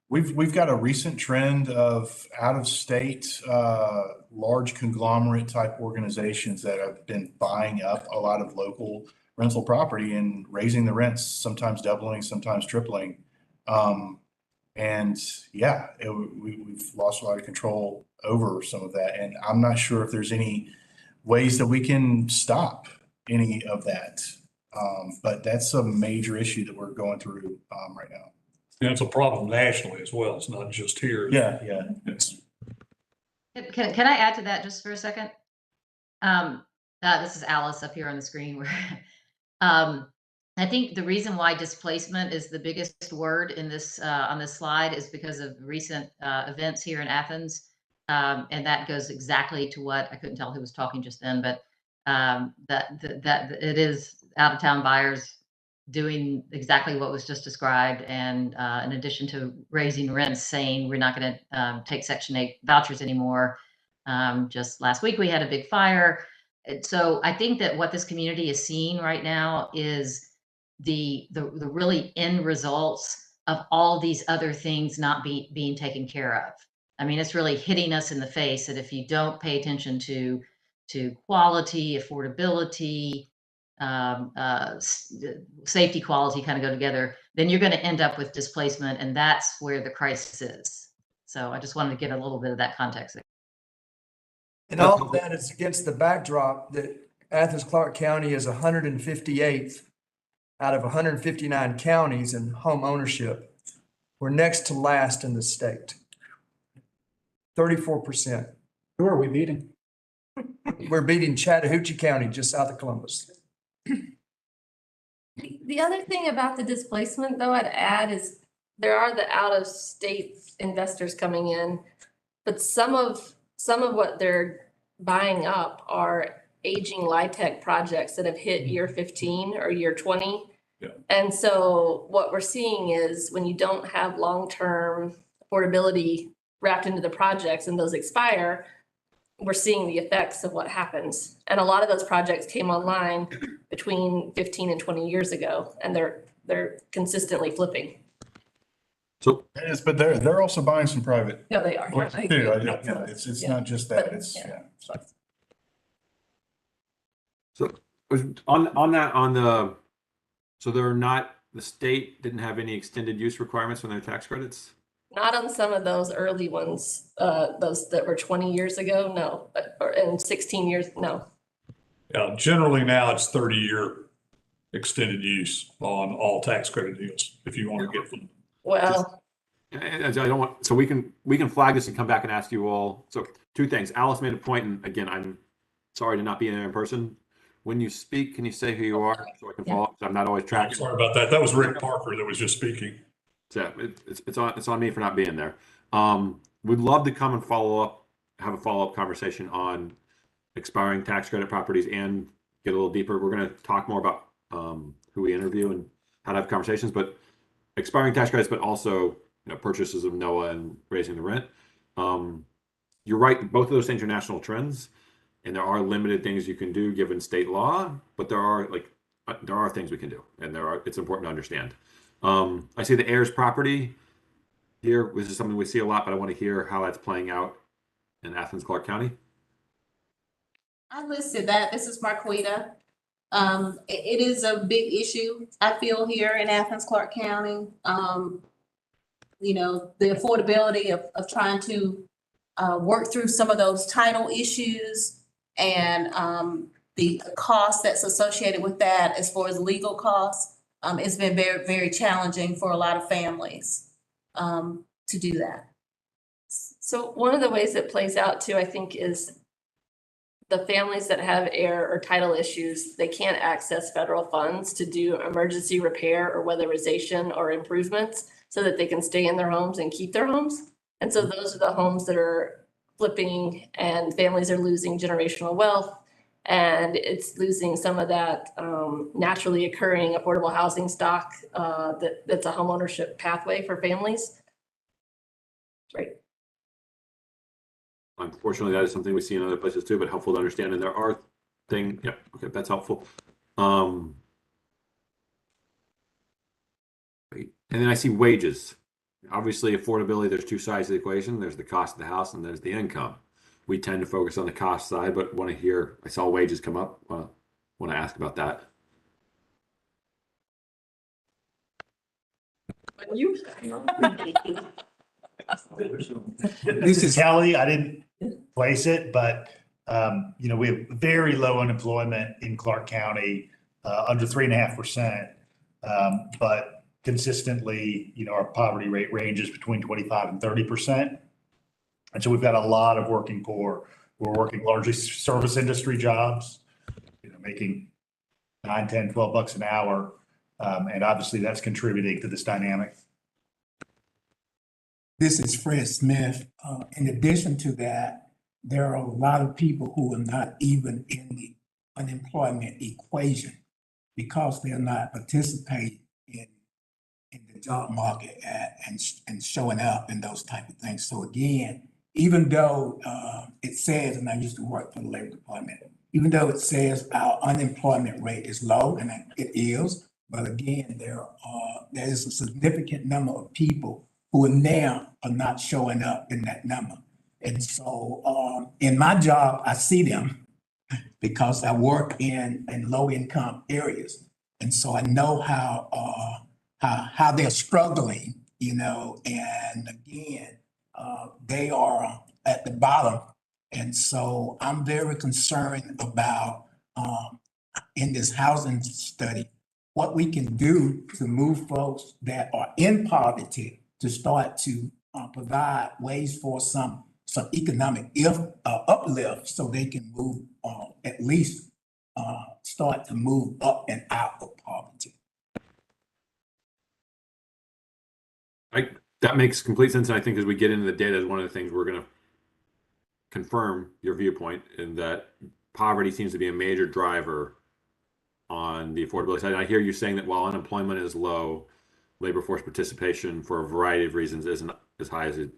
We've got a recent trend of out-of-state large conglomerate type organizations that have been buying up a lot of local rental property and raising the rents, sometimes doubling, sometimes tripling. And yeah, we've lost a lot of control over some of that. And I'm not sure if there's any ways that we can stop any of that. But that's a major issue that we're going through right now. And it's a problem nationally as well. It's not just here. Yeah. Can I add to that just for a second? This is Alice up here on the screen. I think the reason why displacement is the biggest word in this on this slide is because of recent events here in Athens. And that goes exactly to what I couldn't tell who was talking just then, but that it is out of town buyers doing exactly what was just described. And in addition to raising rents, saying we're not going to take Section 8 vouchers anymore. Just last week we had a big fire. So I think that what this community is seeing right now is the really end results of all these other things not being taken care of. I mean, it's really hitting us in the face that if you don't pay attention to quality, affordability, safety, quality kind of go together, then you're going to end up with displacement, and that's where the crisis is. So I just wanted to get a little bit of that context there. And all of that is against the backdrop that Athens-Clarke County is 158th out of 159 counties in home ownership. We're next to last in the state. 34%. Who are we beating? We're beating Chattahoochee County, just south of Columbus. The other thing about the displacement, though, I'd add is there are the out-of-state investors coming in, but some of what they're buying up are aging LIHTC projects that have hit year 15 or year 20. Yeah. And so what we're seeing is when you don't have long-term affordability wrapped into the projects and those expire, we're seeing the effects of what happens. And a lot of those projects came online between 15 and 20 years ago, and they're consistently flipping. So Yes, but they're also buying some private. Yeah, they are. Too. It's not just that. It's So so the state didn't have any extended use requirements on their tax credits? Not on some of those early ones, those that were 20 years ago, no, and 16 years, no. Yeah, generally now it's 30-year extended use on all tax credit deals, if you want to get them. Well, I don't want, so we can flag this and come back and ask you all. So 2 things. Alice made a point, and again, I'm sorry to not be there in person. When you speak, can you say who you are so I can follow up? I'm not always tracking. Sorry about that. That was Rick Parker that was just speaking. Yeah, it's on me for not being there. We'd love to come and have a follow-up conversation on expiring tax credit properties and get a little deeper. We're going to talk more about who we interview and how to have conversations, but expiring tax credits, but also purchases of NOAA and raising the rent. You're right. Both of those things are national trends, and there are limited things you can do given state law, but there are things we can do, and it's important to understand. I see the heirs property here. This is something we see a lot, but I want to hear how that's playing out in Athens-Clarke County. I listed that. This is Marquita. It is a big issue, I feel, here in Athens-Clarke County. The affordability of trying to work through some of those title issues and the cost that's associated with that as far as legal costs. It's been very, very challenging for a lot of families to do that. so one of the ways it plays out too, I think, is the families that have heir or title issues, they can't access federal funds to do emergency repair or weatherization or improvements so that they can stay in their homes and keep their homes. And so those are the homes that are flipping, and families are losing generational wealth, and it's losing some of that naturally occurring affordable housing stock that's a homeownership pathway for families. Right. Unfortunately, that is something we see in other places too, but helpful to understand. And there are things, yeah, okay, that's helpful. And then I see wages. Obviously, affordability, there's 2 sides of the equation. There's the cost of the house and there's the income. We tend to focus on the cost side, but want to hear, I saw wages come up. Want to ask about that. This is Kelly. I didn't place it, but we have very low unemployment in Clarke County, under 3.5%. But consistently, our poverty rate ranges between 25 and 30%. And so we've got a lot of working poor. We're working largely service industry jobs, making $9, $10, $12 an hour. And obviously that's contributing to this dynamic. This is Fred Smith. In addition to that, there are a lot of people who are not even in the unemployment equation because they're not participating in the job market and showing up and those type of things. So again, even though it says, and I used to work for the Labor Department, even though it says our unemployment rate is low, and it is, but again, there is a significant number of people who are not showing up in that number. And so in my job, I see them because I work in low income areas. And so I know how they're struggling, and again, they are at the bottom. And so I'm very concerned about in this housing study, what we can do to move folks that are in poverty to start to provide ways for some economic uplift so they can move, at least start to move up and out of poverty. That makes complete sense. And I think as we get into the data, is one of the things we're going to confirm your viewpoint in that poverty seems to be a major driver on the affordability side. And I hear you saying that while unemployment is low, labor force participation for a variety of reasons isn't as high as it,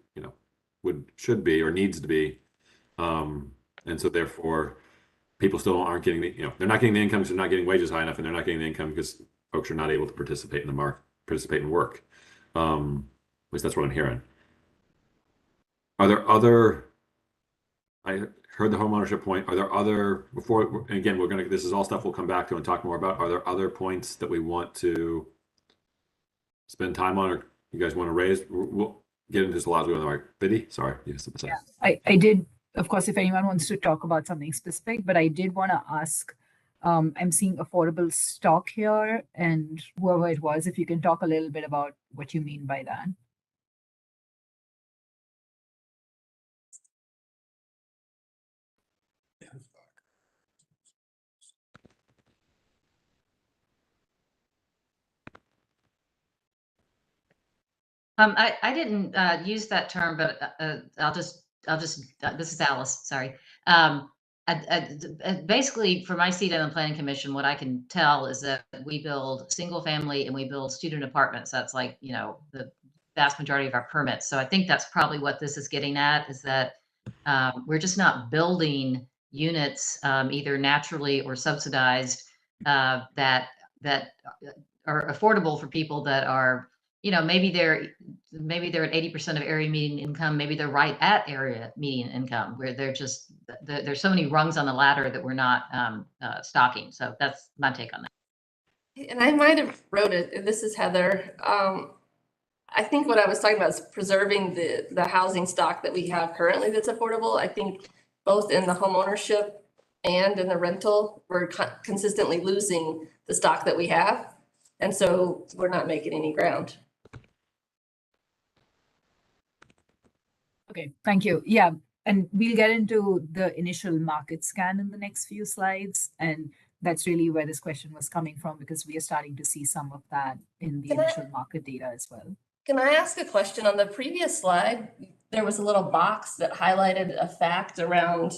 should be or needs to be. And so therefore people still aren't getting they're not getting the income because they're not getting wages high enough, and they're not getting the income because folks are not able to participate in the market, participate in work. At least that's what I'm hearing. Are there other, I heard the homeownership point. Are there other, before, and again, this is all stuff we'll come back to and talk more about. Are there other points that we want to spend time on, or you guys want to raise? We'll get into this a lot as we go on. Biddy, sorry. Yeah, I did, of course, if anyone wants to talk about something specific, but I did want to ask, I'm seeing affordable stock here, and whoever it was, if you can talk a little bit about what you mean by that. I didn't use that term, but this is Alice, sorry. Basically, for my seat on the Planning Commission, what I can tell is that we build single family and we build student apartments. That's like, the vast majority of our permits. So I think that's probably what this is getting at, is that we're just not building units either naturally or subsidized that are affordable for people that are, maybe they're at 80% of area median income, maybe they're right at area median income, where they're just, there's so many rungs on the ladder that we're not stocking. So that's my take on that. And I might have wrote it, and this is Heather. I think what I was talking about is preserving the housing stock that we have currently that's affordable. I think both in the home ownership and in the rental, we're consistently losing the stock that we have. And so we're not making any ground. Okay, thank you. Yeah, and we'll get into the initial market scan in the next few slides. And that's really where this question was coming from, because we are starting to see some of that in the initial market data as well. Can I ask a question? On the previous slide, there was a little box that highlighted a fact around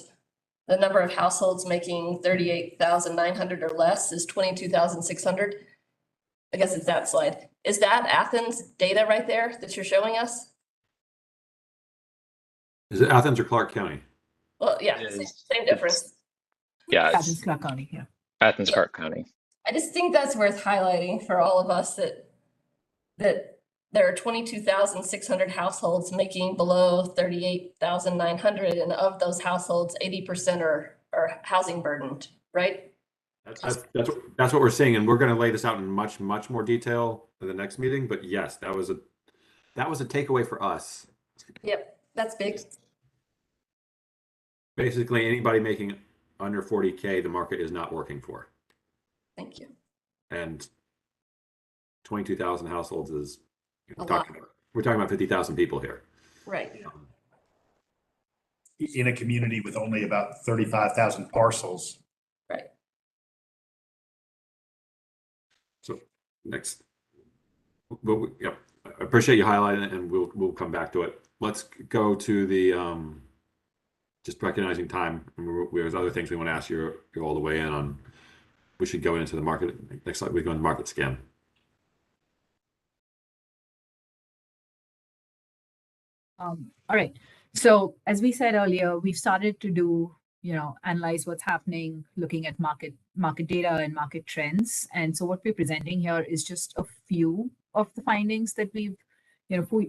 the number of households making 38,900 or less is 22,600. I guess it's that slide. Is that Athens data right there that you're showing us? Is it Athens or Clarke County? Well, yeah, same difference. Yeah, it's Athens-Clarke County, yeah. Athens-Clarke County. I just think that's worth highlighting for all of us, that there are 22,600 households making below 38,900, and of those households, 80% are housing burdened, right? That's what we're seeing, and we're going to lay this out in much more detail in the next meeting. But yes, that was a takeaway for us. Yep, that's big. Basically, anybody making under 40K, the market is not working for. Thank you. And 22,000 households is we're talking about 50,000 people here. Right. In a community with only about 35,000 parcels. Right. So next, but yeah, I appreciate you highlighting it, and we'll come back to it. Let's go to the just recognizing time. There's other things we want to ask you all the way in on. We should go into the market next slide. We go into market scan. All right. So as we said earlier, we've started to do, analyze what's happening, looking at market data and market trends. And so what we're presenting here is just a few of the findings that we've,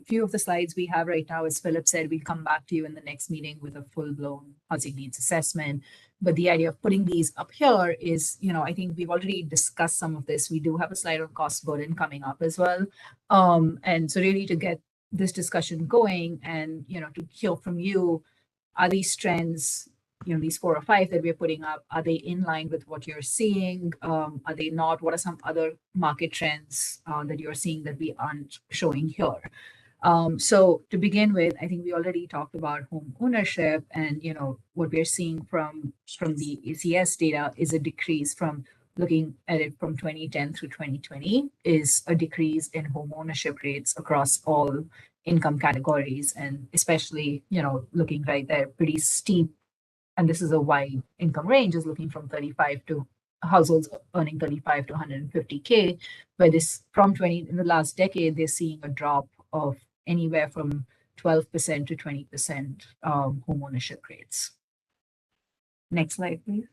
few of the slides we have right now. As Philip said, we'll come back to you in the next meeting with a full-blown housing needs assessment. But the idea of putting these up here is, I think we've already discussed some of this. We do have a slide on cost burden coming up as well. And so really to get this discussion going and, to hear from you, are these trends, these 4 or 5 that we're putting up, are they in line with what you're seeing? Are they not? What are some other market trends that you're seeing that we aren't showing here? So to begin with, I think we already talked about home ownership, and, what we're seeing from the ACS data is a decrease from looking at it from 2010 through 2020 is a decrease in home ownership rates across all income categories, and especially, looking right there, pretty steep and this is a wide income range, is looking from 35 to households earning 35 to 150K, where this in the last decade, they're seeing a drop of anywhere from 12% to 20% home ownership rates. Next slide, please.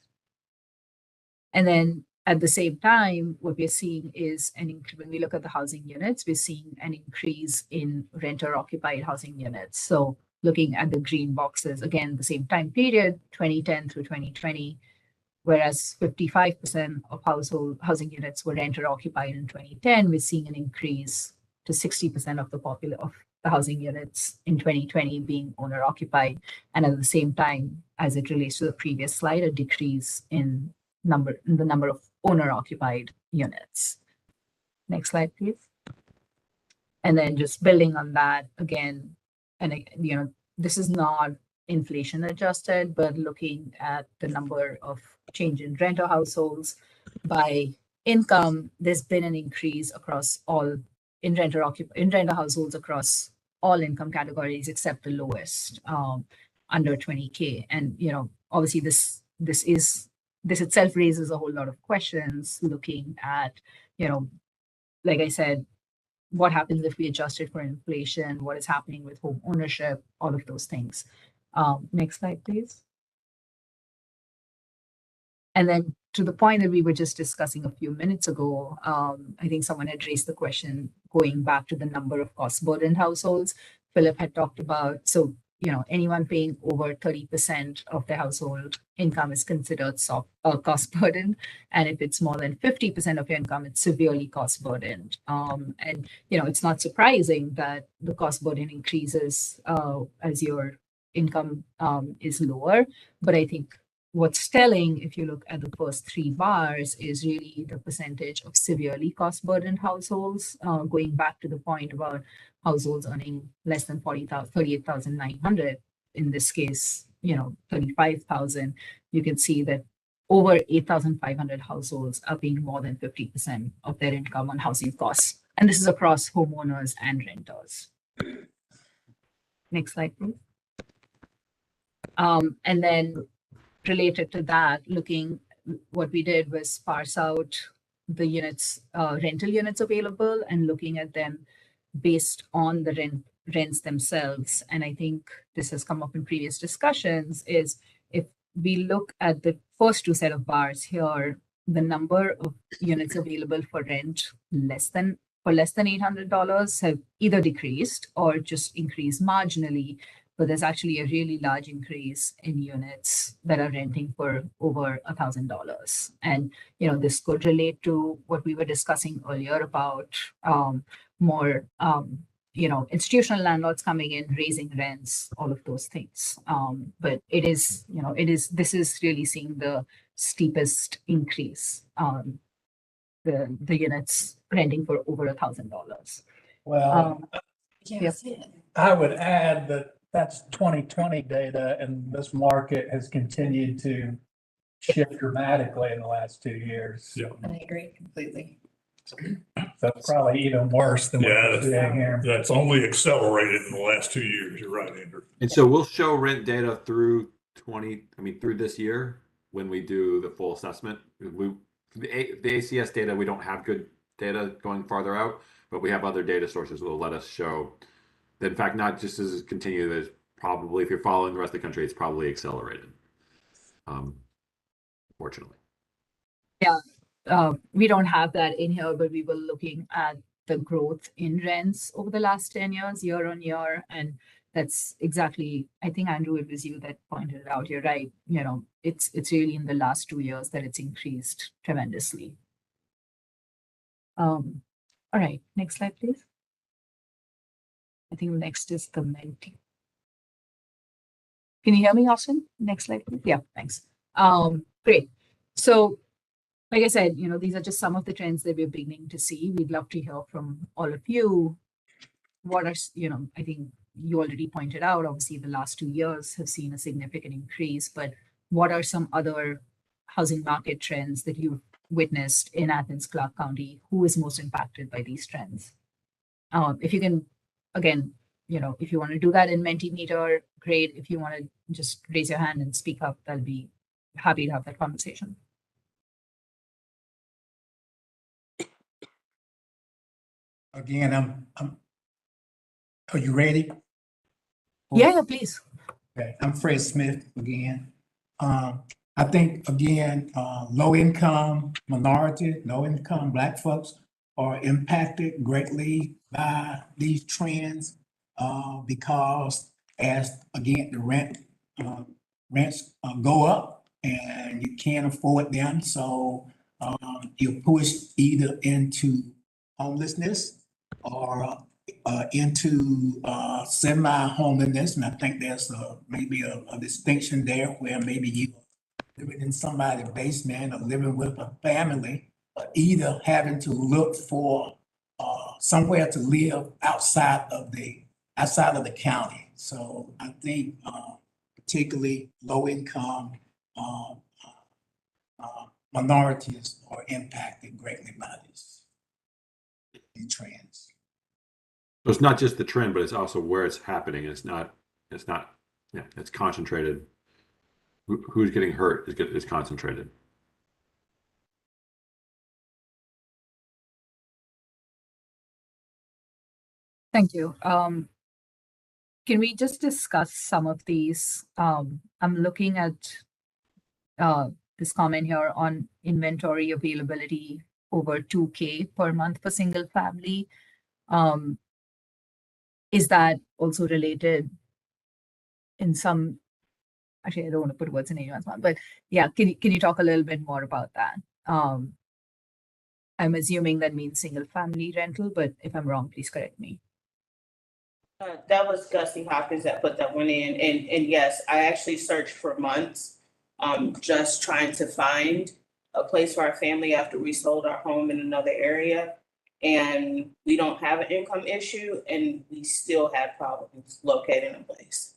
And then at the same time, what we're seeing is when we look at the housing units, we're seeing an increase in renter-occupied housing units. So looking at the green boxes, again, the same time period, 2010 through 2020, whereas 55% of housing units were renter-occupied in 2010, we're seeing an increase to 60% of the housing units in 2020 being owner-occupied. And at the same time, as it relates to the previous slide, a decrease in the number of owner-occupied units. Next slide, please. And then just building on that again, and this is not inflation adjusted, but looking at the number of change in renter households by income, there's been an increase across all in renter households across all income categories except the lowest, under 20K. And obviously this itself raises a whole lot of questions looking at, like I said, what happens if we adjust it for inflation? What is happening with home ownership? All of those things. Next slide, please. And then to the point that we were just discussing a few minutes ago, I think someone had raised the question going back to the number of cost burdened households. Philip had talked about, so anyone paying over 30% of their household income is considered cost burdened. And if it's more than 50% of your income, it's severely cost burdened. And it's not surprising that the cost burden increases as your income is lower. But I think what's telling, if you look at the first three bars, is really the percentage of severely cost burdened households, going back to the point about households earning less than 38,900, in this case, 35,000, you can see that over 8,500 households are paying more than 50% of their income on housing costs. And this is across homeowners and renters. Next slide, please. And then related to that, what we did was parse out the units, rental units available, and looking at them based on the rents themselves. And I think this has come up in previous discussions, is if we look at the first two set of bars here, the number of units available for rent less than $800 have either decreased or just increased marginally. But there's actually a really large increase in units that are renting for over $1,000. And, this could relate to what we were discussing earlier about more, institutional landlords coming in, raising rents, all of those things. But this is really seeing the steepest increase, the units renting for over $1,000. Well, Yes. I would add that that's 2020 data, and this market has continued to shift dramatically in the last 2 years. Yeah. I agree completely. So it's probably even worse than what we're seeing here. That's only accelerated in the last 2 years. You're right, Andrew. And so we'll show rent data through through this year when we do the full assessment. The ACS data, we don't have good data going farther out, but we have other data sources that will let us show that, in fact, not just as it continues, as probably, if you're following the rest of the country, it's probably accelerated. Fortunately. Yeah, we don't have that in here, but we were looking at the growth in rents over the last 10 years, year on year. And that's exactly, I think, Andrew, it was you that pointed it out. You're right. It's really in the last 2 years that it's increased tremendously. All right, next slide, please. I think next is the Menti. Can you hear me, Austin? Next slide, please. Yeah, thanks. Great. So, like I said, these are just some of the trends that we're beginning to see. We'd love to hear from all of you. What are, I think you already pointed out, obviously the last 2 years have seen a significant increase, but what are some other housing market trends that you've witnessed in Athens-Clarke County? Who is most impacted by these trends? If you can, again, if you want to do that in Mentimeter, great. If you want to just raise your hand and speak up, I'll be happy to have that conversation. Again, are you ready? Yeah, please. Okay, I'm Fred Smith again. I think again, low income Black folks are impacted greatly by these trends because as again the rents go up and you can't afford them, so you're pushed either into homelessness or into semi-homelessness. And I think there's maybe a distinction there where maybe you living in somebody's basement or living with a family, or either having to look for somewhere to live outside of the county. So I think particularly low income minorities are impacted greatly by this trends. So it's not just the trend, but it's also where it's happening. It's not, yeah, it's concentrated. Who's getting hurt is concentrated. Thank you. Can we just discuss some of these? I'm looking at this comment here on inventory availability over 2K per month for single family. Is that also related in some, actually, I don't want to put words in anyone's mouth, but yeah, can you talk a little bit more about that? I'm assuming that means single family rental, but if I'm wrong, please correct me. That was Gussie Hopkins that put that one in. And yes, I actually searched for months, just trying to find a place for our family after we sold our home in another area. And we don't have an income issue, and we still had problems locating a place.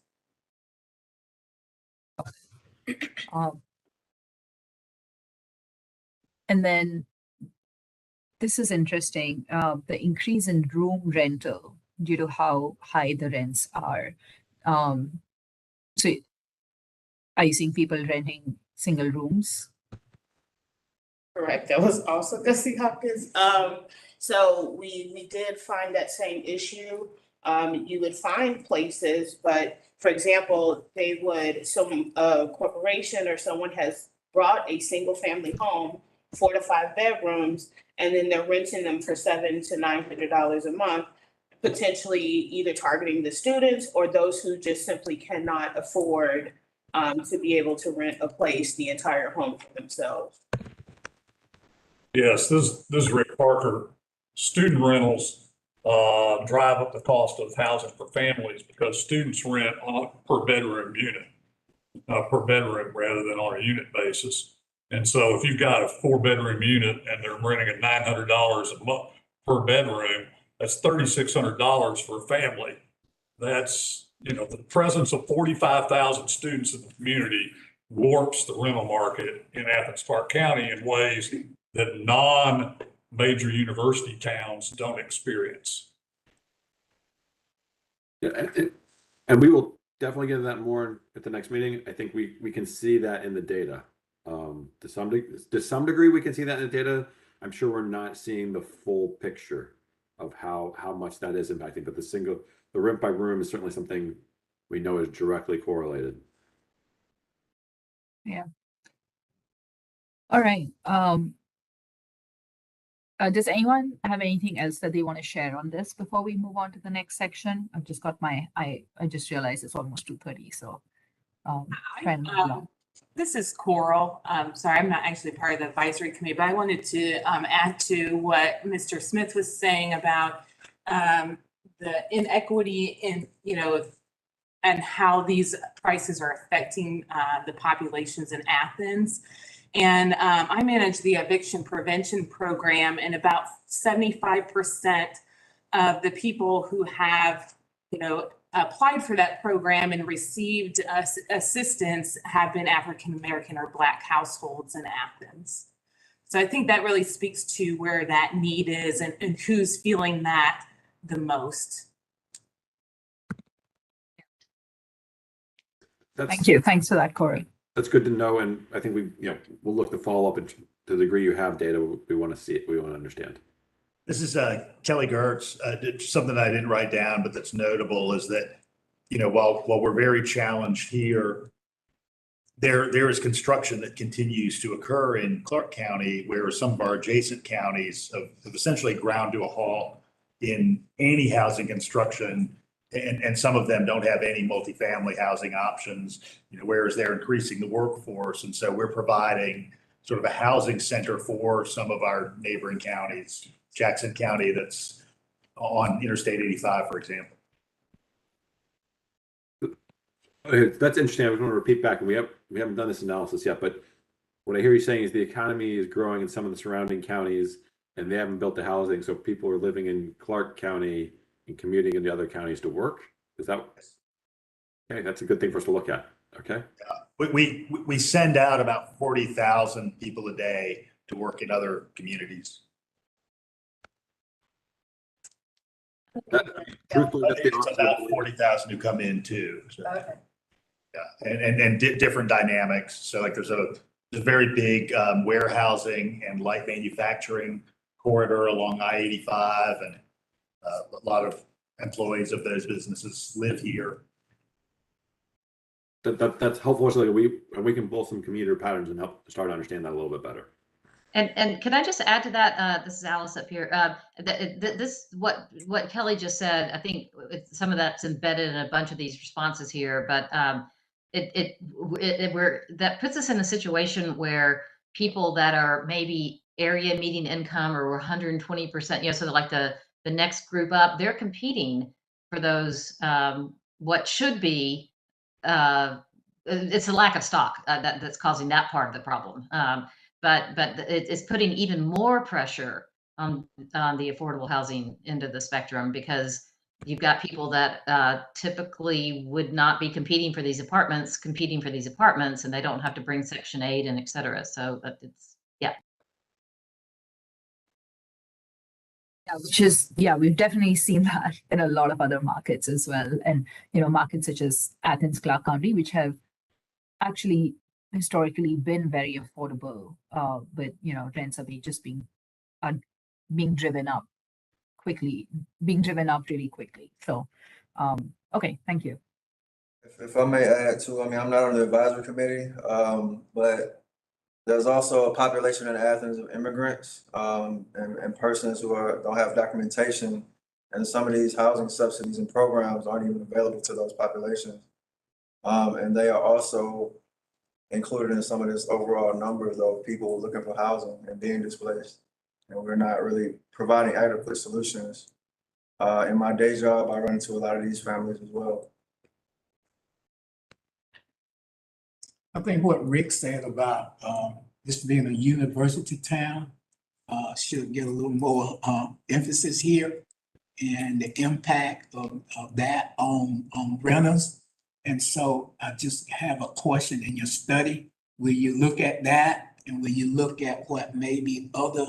And then this is interesting, the increase in room rental due to how high the rents are. So are you seeing people renting single rooms? Correct. That was also Gussie Hopkins. So we did find that same issue. You would find places, but for example, some corporation or someone has brought a single family home, 4 to 5 bedrooms, and then they're renting them for $700 to $900 a month, potentially either targeting the students or those who just simply cannot afford to be able to rent a place, the entire home for themselves. Yes, this is Rick Parker. Student rentals drive up the cost of housing for families because students rent on a per bedroom rather than on a unit basis. And so if you've got a 4-bedroom unit and they're renting at $900 a month per bedroom, that's $3,600 for a family. That's, the presence of 45,000 students in the community warps the rental market in Athens-Clarke County in ways that non-major university towns don't experience. Yeah, and we will definitely get into that more at the next meeting. I think we can see that in the data. To some degree, we can see that in the data. I'm sure we're not seeing the full picture of how much that is impacting, but the rent by room is certainly something we know is directly correlated. Yeah. All right. Does anyone have anything else that they want to share on this before we move on to the next section? I've just got I just realized it's almost 2:30, so trying to move along. This is Coral. Sorry, I'm not actually part of the advisory committee, but I wanted to add to what Mr. Smith was saying about the inequity in, and how these prices are affecting the populations in Athens. And I manage the eviction prevention program, and about 75% of the people who have, applied for that program and received assistance have been African-American or Black households in Athens. So I think that really speaks to where that need is and who's feeling that the most. Thank you. Thanks for that, Corey. That's good to know. And I think we'll look to follow up and to the degree you have data, we want to see it. We want to understand. This is Kelly Gertz. Something I didn't write down, but that's notable is that, while we're very challenged here, there is construction that continues to occur in Clarke County, where some of our adjacent counties have essentially ground to a halt in any housing construction. And some of them don't have any multifamily housing options, whereas they're increasing the workforce. And so we're providing sort of a housing center for some of our neighboring counties, Jackson County, that's on Interstate 85, for example. Okay, that's interesting. I was going to repeat back, and we haven't done this analysis yet, but what I hear you saying is the economy is growing in some of the surrounding counties, and they haven't built the housing, so people are living in Clarke County and commuting into other counties to work. Is that okay? That's a good thing for us to look at. Okay. We send out about 40,000 people a day to work in other communities. Truthfully, it's about 40,000 who come in too. So, okay. Yeah, and different dynamics. So like there's a very big warehousing and light manufacturing corridor along I-85, and a lot of employees of those businesses live here. That's helpful. So we can pull some commuter patterns and help start to understand that a little bit better. And can I just add to that? This is Alice up here. What Kelly just said, I think some of that's embedded in a bunch of these responses here, but that puts us in a situation where people that are maybe area median income or 120%, so like the next group up, they're competing for those what should be it's a lack of stock that's causing that part of the problem. But it's putting even more pressure on the affordable housing end of the spectrum, because you've got people that typically would not be competing for these apartments, and they don't have to bring Section 8 and et cetera. So it's, yeah. Yeah, we've definitely seen that in a lot of other markets as well. And, markets such as Athens-Clarke County, which have actually historically been very affordable, but, rents are being driven up really quickly. So, okay, thank you. If I may add too, I'm not on the advisory committee, but there's also a population in Athens of immigrants and persons who don't have documentation, and some of these housing subsidies and programs aren't even available to those populations. And they are also included in some of this overall numbers of people looking for housing and being displaced. And we're not really providing adequate solutions. In my day job, I run into a lot of these families as well. I think what Rick said about this being a university town should get a little more emphasis here, and the impact of that on renters. And so I just have a question in your study. Will you look at that, and will you look at what maybe other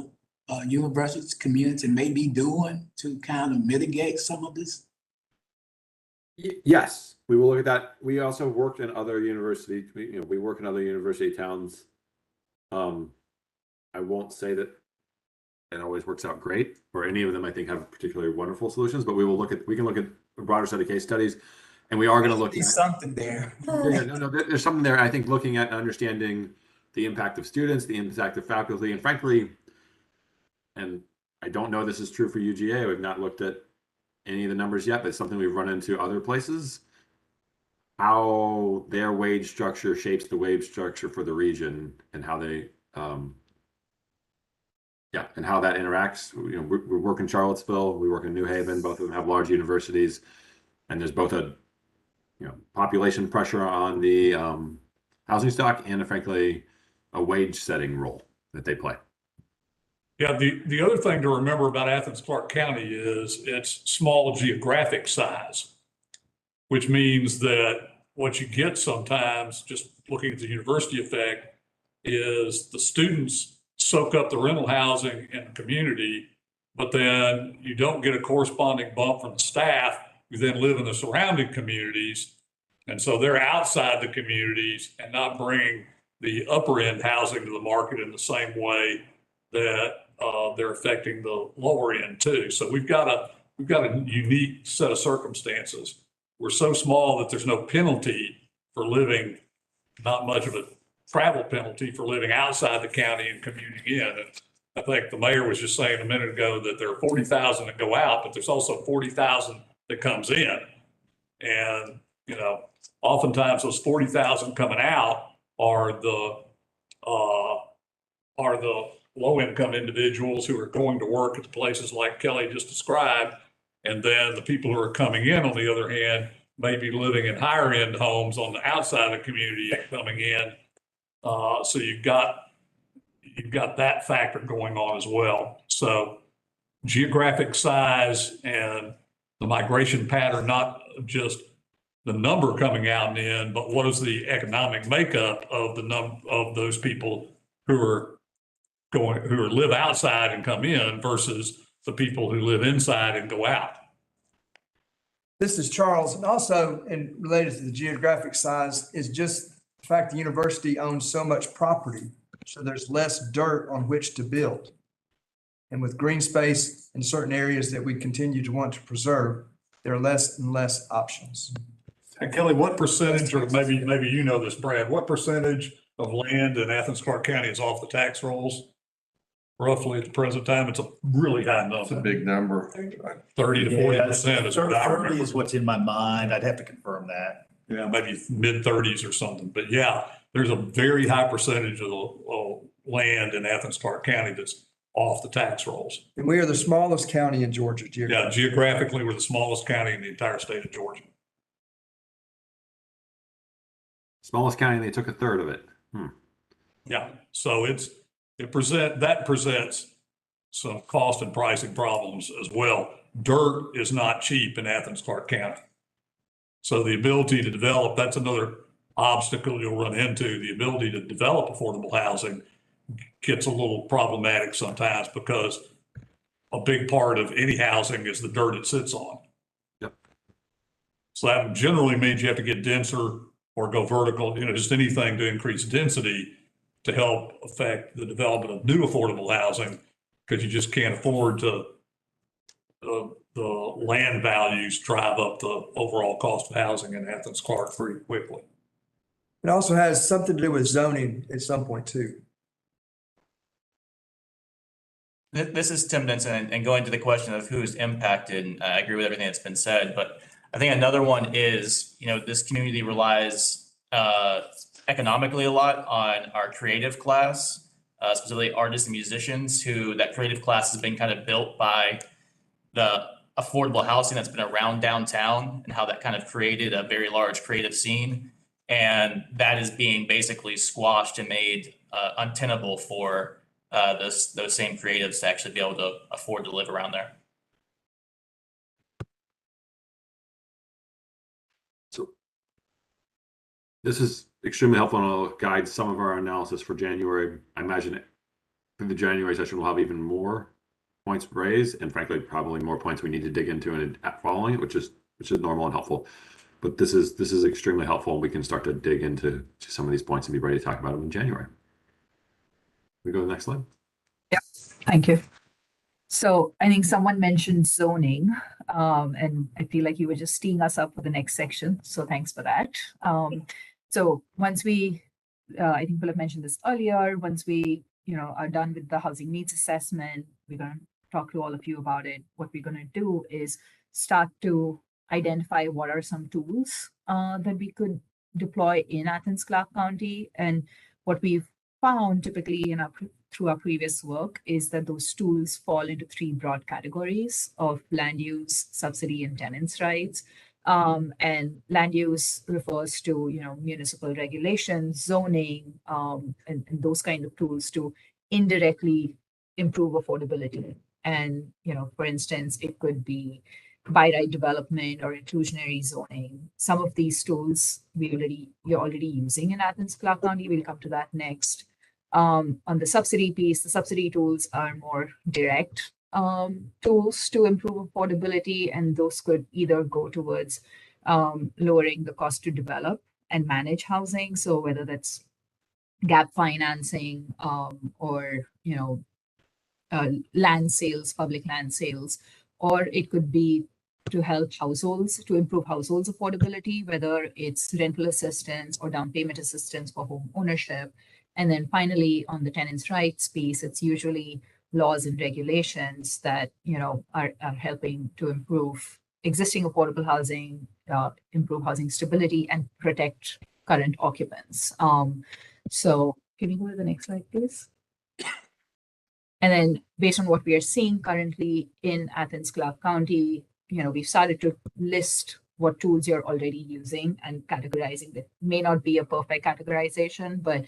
universities, community may be doing to kind of mitigate some of this? Yes, we will look at that. We also worked in other universities. We work in other university towns. I won't say that it always works out great, or any of them I think have particularly wonderful solutions, but we can look at a broader set of case studies, and we are going to look at something there. There's something there. I think looking at and understanding the impact of students, the impact of faculty, and frankly, and I don't know this is true for UGA. We've not looked at any of the numbers yet, but it's something we've run into other places, how their wage structure shapes the wage structure for the region, and how they and how that interacts. We work in Charlottesville, we work in New Haven. Both of them have large universities, and there's both a population pressure on the housing stock and frankly a wage setting role that they play. Yeah, the other thing to remember about Athens-Clarke County is its small geographic size, which means that what you get sometimes, just looking at the university effect, is the students soak up the rental housing in the community, but then you don't get a corresponding bump from the staff who then live in the surrounding communities. And so they're outside the communities and not bringing the upper end housing to the market in the same way that they're affecting the lower end too. So we've got a unique set of circumstances. We're so small that there's no penalty for living, not much of a travel penalty for living outside the county and commuting in. And I think the mayor was just saying a minute ago that there are 40,000 that go out, but there's also 40,000 that comes in. And, you know, oftentimes those 40,000 coming out are the low income individuals who are going to work at the places like Kelly just described. And then the people who are coming in, on the other hand, may be living in higher end homes on the outside of the community and coming in. So you've got that factor going on as well. So geographic size and the migration pattern, not just the number coming out and in, but what is the economic makeup of of those people who live outside and come in versus the people who live inside and go out. This is Charles, and also in related to the geographic size is just the fact the university owns so much property, so there's less dirt on which to build. And with green space in certain areas that we continue to want to preserve, there are less and less options. And Kelly, what percentage, or maybe you know this, Brad, what percentage of land in Athens-Clarke County is off the tax rolls? Roughly at the present time, it's a really high number. It's a big number. 30 to 40% is what I 30 remember. is what's in my mind. I'd have to confirm that. Yeah, maybe mid-30s or something. But yeah, there's a very high percentage of the land in Athens-Clarke County that's off the tax rolls. And we are the smallest county in Georgia. Yeah, geographically, we're the smallest county in the entire state of Georgia. Smallest county, and they took a third of it. Yeah, so that presents some cost and pricing problems as well. Dirt is not cheap in Athens-Clarke County. So the ability to develop, that's another obstacle you'll run into. The ability to develop affordable housing gets a little problematic sometimes because a big part of any housing is the dirt it sits on. Yep. So that generally means you have to get denser or go vertical, just anything to increase density to help affect the development of new affordable housing, because you just can't afford to, the land values drive up the overall cost of housing in Athens-Clarke pretty quickly. It also has something to do with zoning at some point too. This is Tim Denson, and going to the question of who's impacted, I agree with everything that's been said, but I think another one is, this community relies economically a lot on our creative class, specifically artists and musicians, who that creative class has been kind of built by the affordable housing that's been around downtown and how that kind of created a very large creative scene. And that is being basically squashed and made untenable for those same creatives to actually be able to afford to live around there. So this is extremely helpful and will guide some of our analysis for January. I imagine it for the January session we'll have even more points raised, and frankly, probably more points we need to dig into and following it, which is normal and helpful. But this is extremely helpful, and we can start to dig into some of these points and be ready to talk about them in January. We go to the next slide. Yeah, thank you. So I think someone mentioned zoning, and I feel like you were just teeing us up for the next section. So thanks for that. So once we, I think Philip mentioned this earlier, once we, are done with the housing needs assessment, we're going to talk to all of you about it. What we're going to do is start to identify what are some tools that we could deploy in Athens-Clarke County. And what we've found typically through our previous work is that those tools fall into three broad categories of land use, subsidy, and tenants' rights. And land use refers to, municipal regulations, zoning, and those kind of tools to indirectly improve affordability. And, for instance, it could be by right development or inclusionary zoning. Some of these tools you're already using in Athens-Clarke County. We'll come to that next. On the subsidy piece, the subsidy tools are more direct tools to improve affordability, and those could either go towards lowering the cost to develop and manage housing. So whether that's gap financing, or, land sales, public land sales, or it could be to help households, to improve households' affordability, whether it's rental assistance or down payment assistance for home ownership. And then finally, on the tenants' rights piece, it's usually laws and regulations that, are helping to improve existing affordable housing, improve housing stability, and protect current occupants. So can you go to the next slide, please? And then based on what we are seeing currently in Athens-Clarke County, we've started to list what tools you're already using and categorizing that. May not be a perfect categorization, but,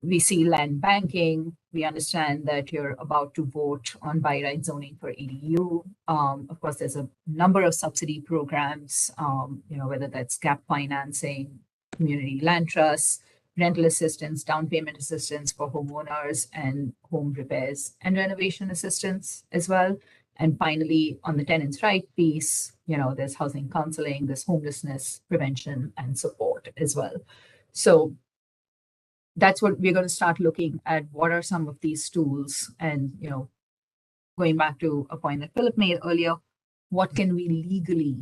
we see land banking. We understand that you're about to vote on by right zoning for ADU. Of course, there's a number of subsidy programs, whether that's gap financing, community land trusts, rental assistance, down payment assistance for homeowners, and home repairs and renovation assistance as well. And finally, on the tenants' right piece, there's housing counseling, there's homelessness prevention and support as well. So that's what we're going to start looking at. What are some of these tools? And, going back to a point that Philip made earlier, what can we legally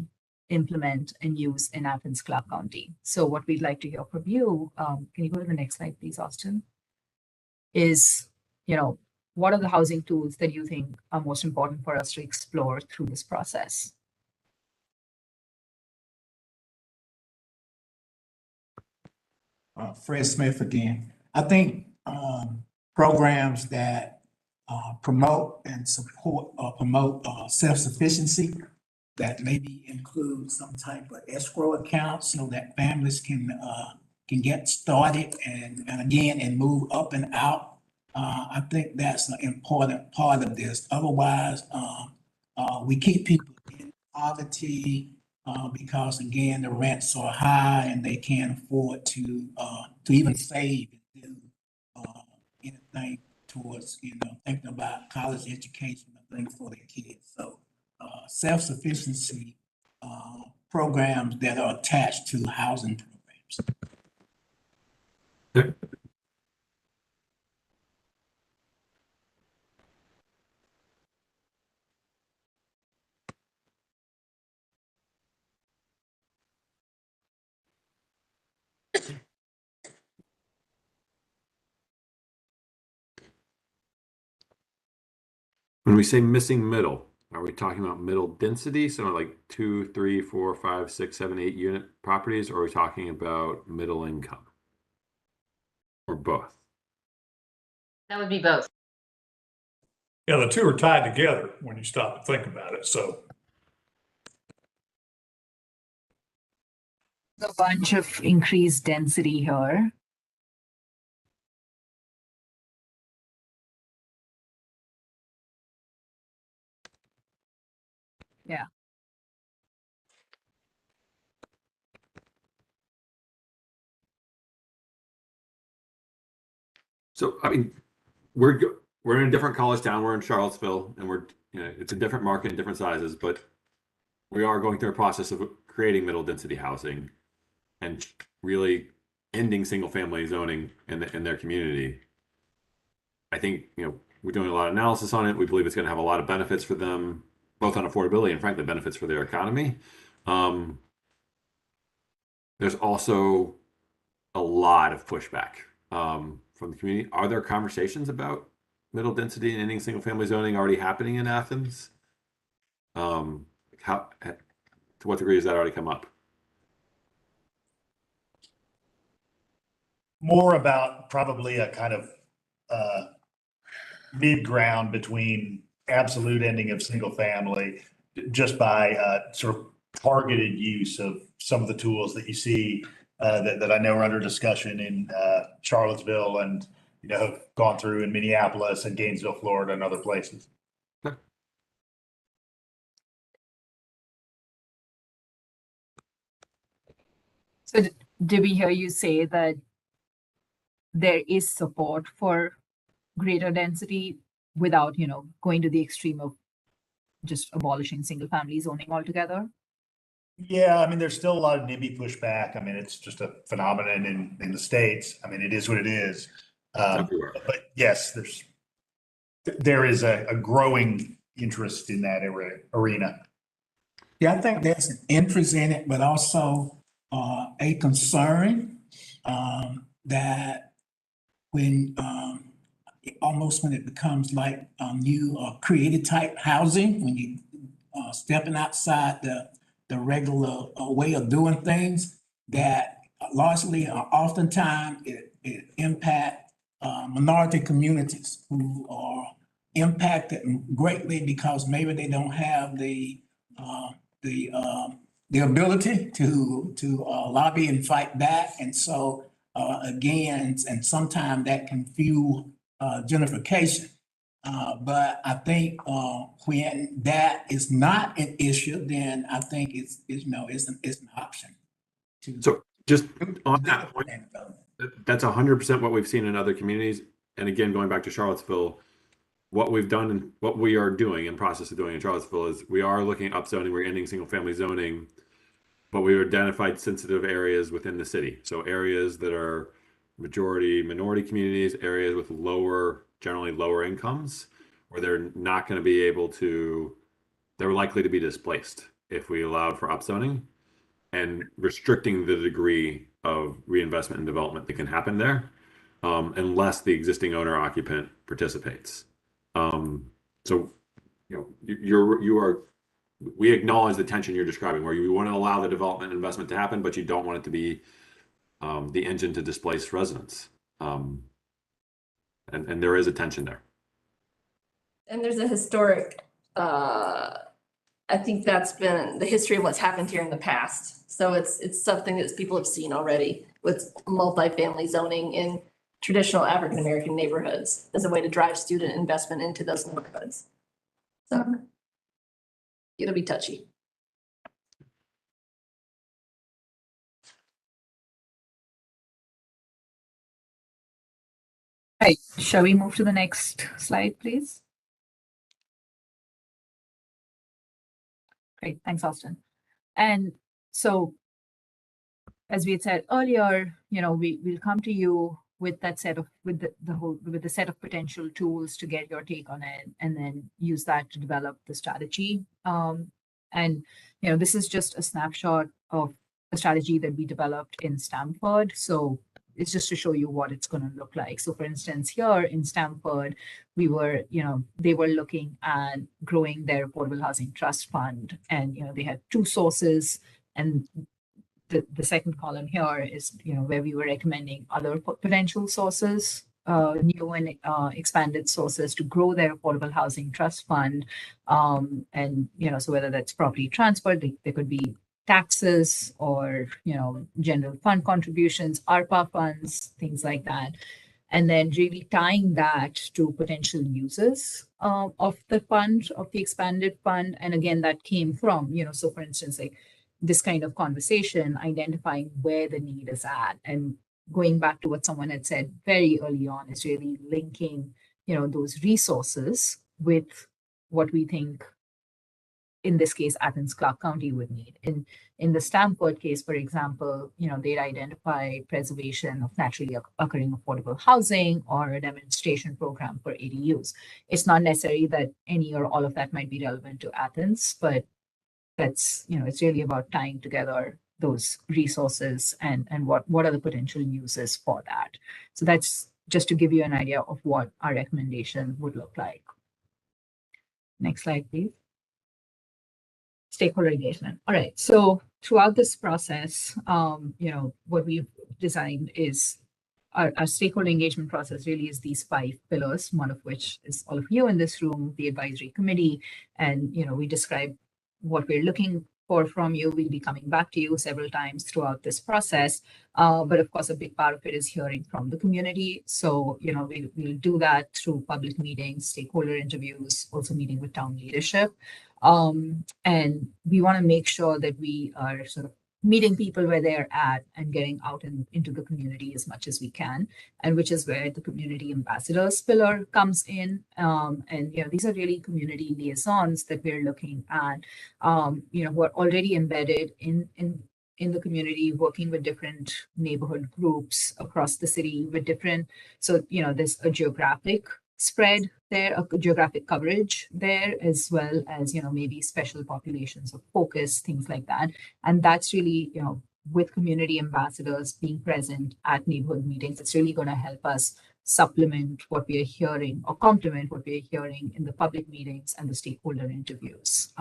implement and use in Athens-Clarke County? So what we'd like to hear from you, can you go to the next slide, please, Austin? Is, what are the housing tools that you think are most important for us to explore through this process? Fred Smith again. I think programs that promote and support promote self-sufficiency, that maybe include some type of escrow account so that families can get started and move up and out. I think that's an important part of this. Otherwise, we keep people in poverty because again, the rents are high and they can't afford to even save and do anything towards, thinking about college education and things for their kids. So self-sufficiency programs that are attached to housing programs. When we say missing middle, are we talking about middle density? So like 2, 3, 4, 5, 6, 7, 8 unit properties, or are we talking about middle income? Or both? That would be both. Yeah, the two are tied together when you stop and think about it. So A bunch of increased density here. Yeah. So, I mean, we're in a different college town. We're in Charlottesville, and it's a different market and different sizes, but we are going through a process of creating middle density housing and really ending single family zoning in their community. I think, we're doing a lot of analysis on it. We believe it's going to have a lot of benefits for them, both on affordability and frankly benefits for their economy. There's also a lot of pushback from the community. Are there conversations about middle density and ending single family zoning already happening in Athens? To what degree has that already come up? More about probably a kind of mid-ground between absolute ending of single family, just by sort of targeted use of some of the tools that you see that I know are under discussion in Charlottesville and have gone through in Minneapolis and Gainesville, Florida, and other places. So did we hear you say that there is support for greater density without, going to the extreme of just abolishing single family zoning altogether? Yeah, I mean, there's still a lot of NIMBY pushback. I mean, it's just a phenomenon in the States. I mean, it is what it is. Everywhere. But yes, there is a growing interest in that arena. Yeah, I think there's an interest in it, but also a concern that when almost when it becomes like new creative type housing, when you stepping outside the regular way of doing things, that largely oftentimes it impact minority communities who are impacted greatly because maybe they don't have the ability to lobby and fight back. And so again, and sometimes that can fuel gentrification. But I think when that is not an issue, then I think it's an option. So just on that point, that's 100% what we've seen in other communities. And again, going back to Charlottesville, what we've done and what we are doing in process of doing in Charlottesville is we are looking at upzoning, we're ending single family zoning, but we've identified sensitive areas within the city. So areas that are majority minority communities, areas with generally lower incomes, where they're not going to be able to, they're likely to be displaced if we allowed for upzoning, and restricting the degree of reinvestment and development that can happen there, unless the existing owner occupant participates. So, we acknowledge the tension you're describing, where you want to allow the development and investment to happen, but you don't want it to be the engine to displace residents. And there is a tension there. And there's a historic, I think that's been the history of what's happened here in the past. So it's something that people have seen already with multifamily zoning in traditional African-American neighborhoods as a way to drive student investment into those neighborhoods. So it'll be touchy. Right, shall we move to the next slide, please? Great, thanks, Austin. And so, as we had said earlier, we'll come to you with that set of with the set of potential tools to get your take on it, and then use that to develop the strategy. And this is just a snapshot of a strategy that we developed in Stamford. So it's just to show you what it's going to look like. So for instance, here in Stamford, they were looking at growing their affordable housing trust fund, and they had two sources, and the second column here is where we were recommending other potential sources, new and expanded sources to grow their affordable housing trust fund. And so whether that's property transfer, there could be taxes, or general fund contributions, ARPA funds, things like that. And then really tying that to potential uses of the fund, of the expanded fund. And again, that came from, so for instance, like this kind of conversation, identifying where the need is at, and going back to what someone had said very early on, is really linking, those resources with what we think, in this case, Athens-Clarke County would need. In the Stamford case, for example, they'd identify preservation of naturally occurring affordable housing, or a demonstration program for ADUs. It's not necessary that any or all of that might be relevant to Athens, but that's, it's really about tying together those resources and what are the potential uses for that. So that's just to give you an idea of what our recommendation would look like. Next slide, please. Stakeholder engagement. All right. So throughout this process, what we've designed is our stakeholder engagement process really is these 5 pillars, one of which is all of you in this room, the advisory committee. And, we describe what we're looking for from you. We'll be coming back to you several times throughout this process. But of course, a big part of it is hearing from the community. So, we'll do that through public meetings, stakeholder interviews, also meeting with town leadership. And we want to make sure that we are sort of meeting people where they're at and getting out into the community as much as we can, and which is where the community ambassadors pillar comes in. And these are really community liaisons that we're looking at, who are already embedded in the community, working with different neighborhood groups across the city with different, so there's a geographic spread there, a geographic coverage there, as well as maybe special populations of focus, things like that. And that's really with community ambassadors being present at neighborhood meetings, it's really going to help us supplement what we are hearing or complement what we are hearing in the public meetings and the stakeholder interviews,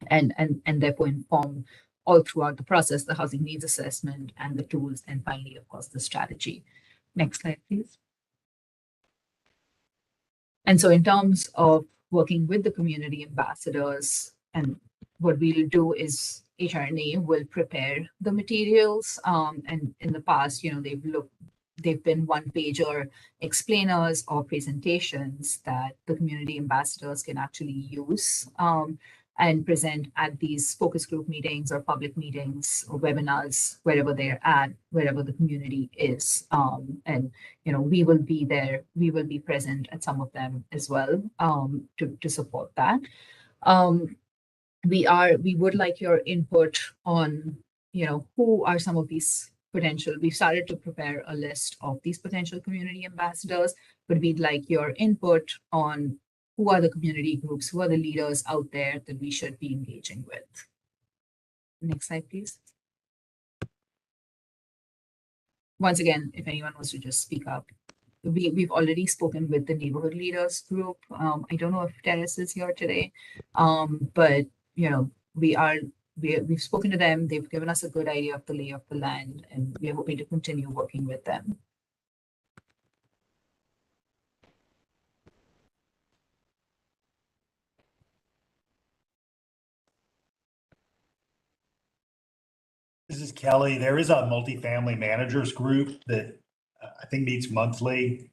and therefore inform all throughout the process the housing needs assessment and the tools, and finally, of course, the strategy. Next slide, please. And so in terms of working with the community ambassadors, and what we'll do is HRNA will prepare the materials. And in the past, they've been one-pager explainers or presentations that the community ambassadors can actually use and present at these focus group meetings or public meetings or webinars, wherever they're at, wherever the community is. And we will be there, we will be present at some of them as well, to support that. We would like your input on, who are some of these potential. We've started to prepare a list of these potential community ambassadors, but we'd like your input on who are the community groups, who are the leaders out there that we should be engaging with. Next slide, please. Once again, if anyone wants to just speak up. We've already spoken with the neighborhood leaders group. I don't know if Terrace is here today, but we've spoken to them. They've given us a good idea of the lay of the land, and we're hoping to continue working with them. This is Kelly. There is a multifamily managers group that I think meets monthly.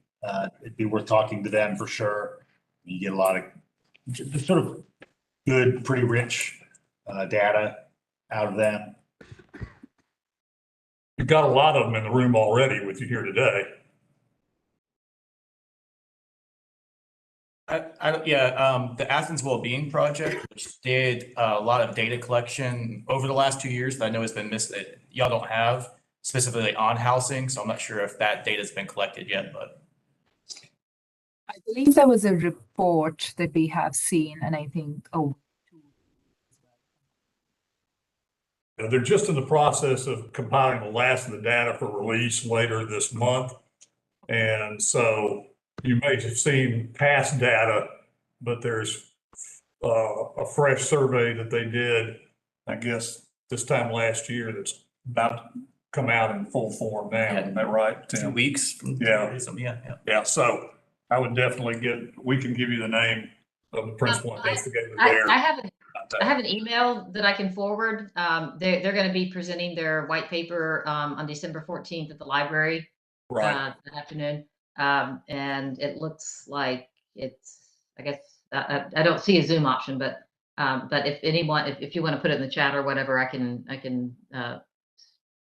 It'd be worth talking to them for sure. You get a lot of just sort of good, pretty rich data out of them. You've got a lot of them in the room already with you here today. The Athens Wellbeing Project, which did a lot of data collection over the last 2 years that I know has been missed, that y'all don't have specifically on housing. So I'm not sure if that data has been collected yet, but. I believe there was a report that we have seen, and I think, They're just in the process of compiling the last of the data for release later this month. And so you may have seen past data, but there's a fresh survey that they did, I guess, this time last year that's about to come out in full form now. Isn't that right, Tim? 2 weeks. Yeah. Yeah. So I would definitely we can give you the name of the principal investigator there. I have an email that I can forward. They're going to be presenting their white paper on December 14th at the library that afternoon. And it looks like it's, I guess, I don't see a Zoom option, but if you want to put it in the chat or whatever, I can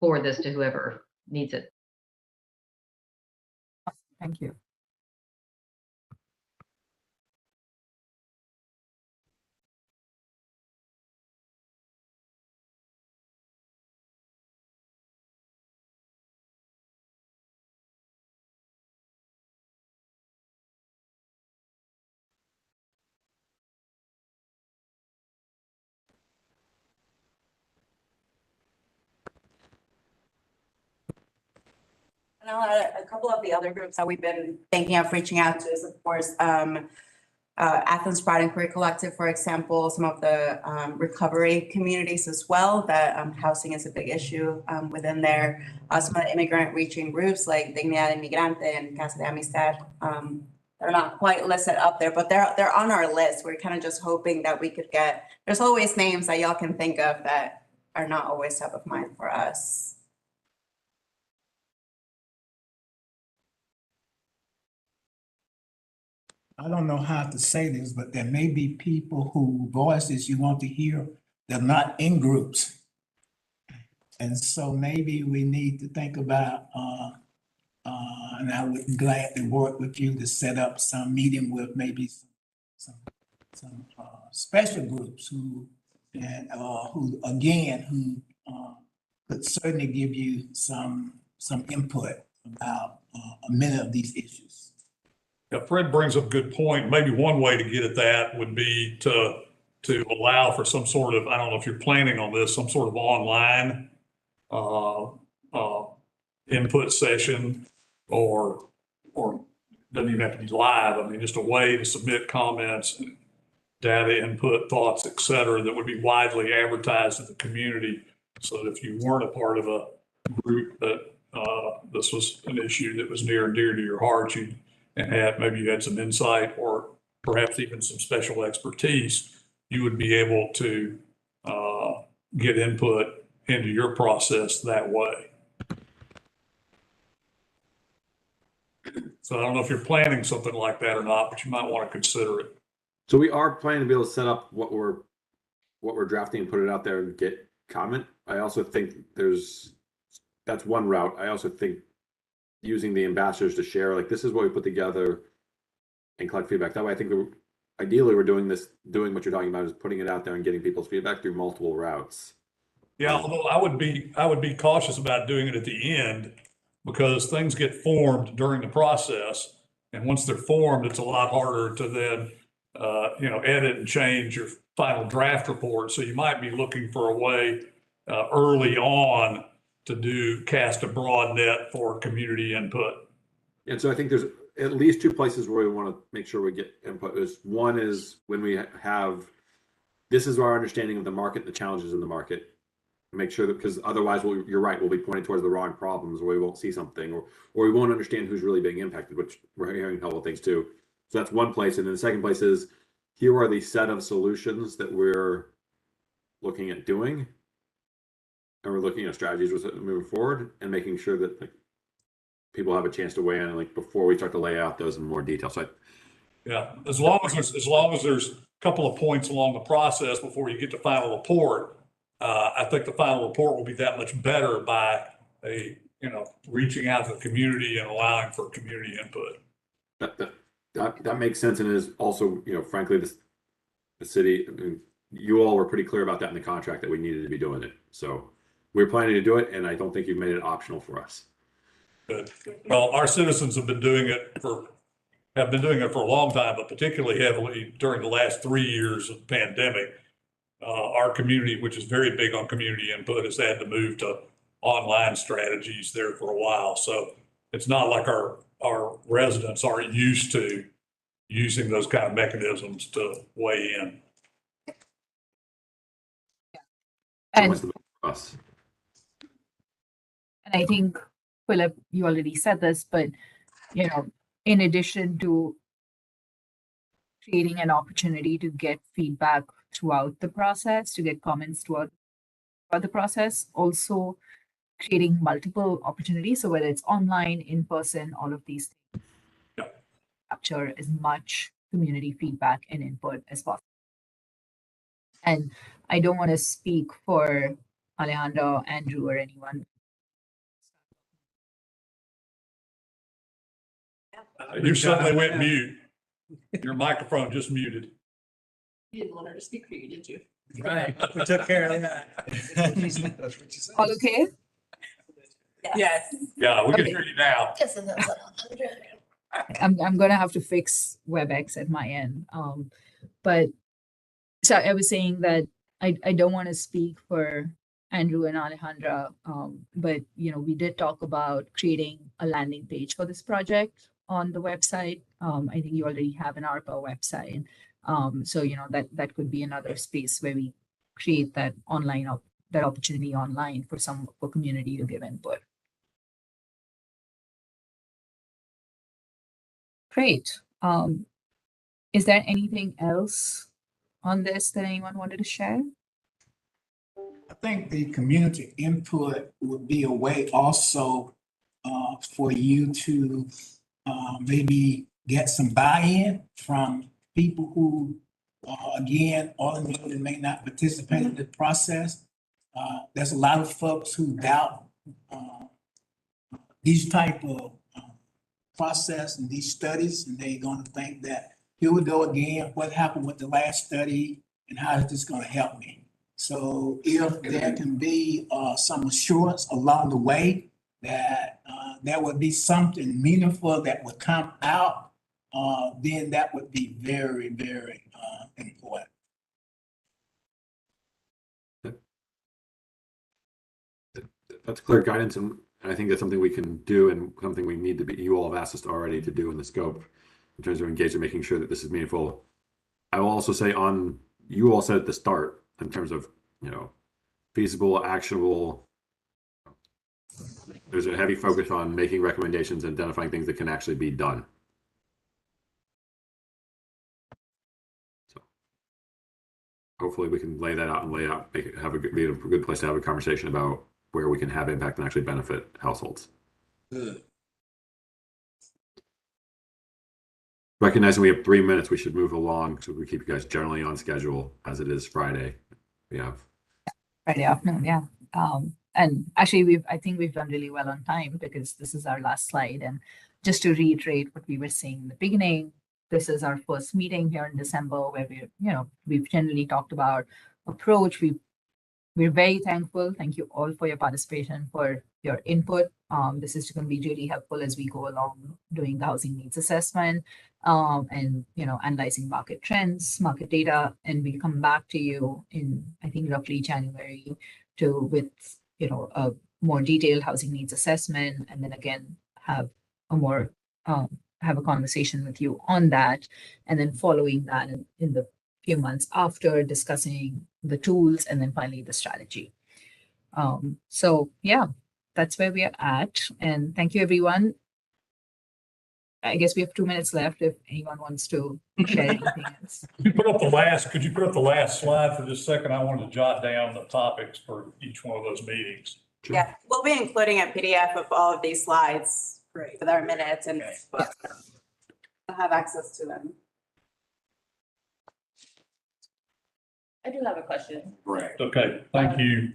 forward this to whoever needs it. thank you. And I'll add a couple of the other groups that we've been thinking of reaching out to is, of course, Athens Pride and Career Collective, for example, some of the recovery communities as well, that housing is a big issue within there. Some of the immigrant reaching groups like Dignidad Inmigrante and Casa de Amistad. They're not quite listed up there, but they're on our list. We're kind of just hoping that we could get, there's always names that y'all can think of that are not always top of mind for us. I don't know how to say this, but there may be people whose voices you want to hear, they're not in groups. And so maybe we need to think about, and I would be glad to work with you to set up some meeting with maybe some special groups who could certainly give you some input about many of these issues. Yeah, Fred brings up a good point. Maybe one way to get at that would be to allow for some sort of, I don't know if you're planning on this, some sort of online input session or doesn't even have to be live. I mean, just a way to submit comments, data input, thoughts, et cetera, that would be widely advertised to the community. So that if you weren't a part of a group that this was an issue that was near and dear to your heart, maybe you had some insight or perhaps even some special expertise, you would be able to get input into your process that way. So I don't know if you're planning something like that or not, but you might want to consider it. So we are planning to be able to set up what we're drafting and put it out there and get comment. I also think that's one route. I also think using the ambassadors to share, like, this is what we put together and collect feedback. That way, I think ideally we're doing what you're talking about, is putting it out there and getting people's feedback through multiple routes. Yeah, although I would be cautious about doing it at the end, because things get formed during the process. And once they're formed, it's a lot harder to then, edit and change your final draft report. So you might be looking for a way early on to cast a broad net for community input. And so I think there's at least two places where we want to make sure we get input. One is when we have, this is our understanding of the market, the challenges in the market. Make sure that, because otherwise you're right, we'll be pointing towards the wrong problems, or we won't see something, or we won't understand who's really being impacted, which we're hearing a couple of things too. So that's one place. And then the second place is, here are the set of solutions that we're looking at doing. And we're looking at strategies moving forward and making sure that people have a chance to weigh in, before we start to lay out those in more detail. So yeah, as long as there's a couple of points along the process before you get to final report, I think the final report will be that much better by reaching out to the community and allowing for community input. That makes sense, and is also, frankly, the city, I mean, you all were pretty clear about that in the contract that we needed to be doing it. So we're planning to do it, and I don't think you've made it optional for us. Good. Well, our citizens have been doing it for a long time, but particularly heavily during the last 3 years of the pandemic. Our community, which is very big on community input, has had to move to online strategies there for a while. So it's not like our residents aren't used to using those kind of mechanisms to weigh in. And I think, Philip, you already said this, but, in addition to creating an opportunity to get feedback throughout the process, to get comments throughout the process, also creating multiple opportunities. So whether it's online, in person, all of these things, capture as much community feedback and input as possible. And I don't want to speak for Alejandro, Andrew, or anyone. You suddenly went mute. Your microphone just muted. You didn't want her to speak for you, did you? Right, we took care of that. That's what you said. All okay? Yes. Yeah, we can hear you now. Yes, and that's 100. I'm gonna have to fix WebEx at my end. But so I was saying that I don't want to speak for Andrew and Alejandra, but we did talk about creating a landing page for this project on the website. I think you already have an ARPA website. So that could be another space where we create that that opportunity online for community to give input. Great. Is there anything else on this that anyone wanted to share? I think the community input would be a way also for you to maybe get some buy-in from people who, again, all in may not participate in the process. There's a lot of folks who doubt these type of process and these studies, and they're gonna think that, here we go again, what happened with the last study and how is this gonna help me? So if there can be some assurance along the way that there would be something meaningful that would come out, then that would be very, very important. That's clear guidance, and I think that's something we can do and something we need to be, you all have asked us already to do in the scope in terms of engagement, making sure that this is meaningful. I will also say you all said at the start, in terms of, feasible, actionable, there's a heavy focus on making recommendations and identifying things that can actually be done. So hopefully we can lay that out and be a good place to have a conversation about where we can have impact and actually benefit households. Good. Recognizing we have 3 minutes, we should move along so we keep you guys generally on schedule as it is Friday. We have Friday afternoon, yeah. And actually, I think we've done really well on time because this is our last slide. And just to reiterate what we were saying in the beginning, this is our first meeting here in December where we've generally talked about approach. We're very thankful. Thank you all for your participation, for your input. This is going to be really helpful as we go along doing the housing needs assessment and analyzing market trends, market data, and we'll come back to you in, I think, roughly January with a more detailed housing needs assessment, and then again have a conversation with you on that, and then following that in the few months after, discussing the tools and then finally the strategy. So yeah, that's where we are at. And thank you, everyone. I guess we have 2 minutes left if anyone wants to share anything else. Could you put up the last slide for just a second? I wanted to jot down the topics for each one of those meetings. Sure. Yeah, we'll be including a PDF of all of these slides with our minutes and we'll have access to them. I do have a question. Right. Okay, thank you.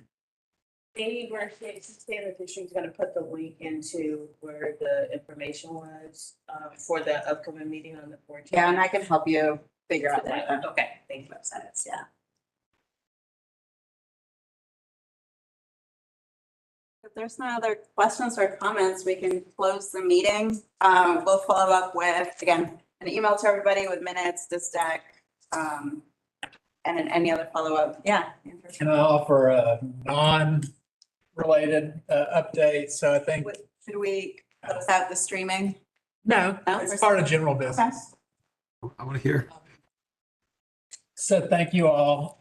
They were saying that the she's gonna put the link into where the information was for the upcoming meeting on the 14th. Yeah, and I can help you figure out that. Okay, thank you. Websites, yeah. If there's no other questions or comments, we can close the meeting. We'll follow up with, again, an email to everybody with minutes, this deck, and then any other follow-up. Yeah. Can I offer a non-related update? So I think. Should we close out the streaming? No, it's part of general business. I want to hear. So thank you all.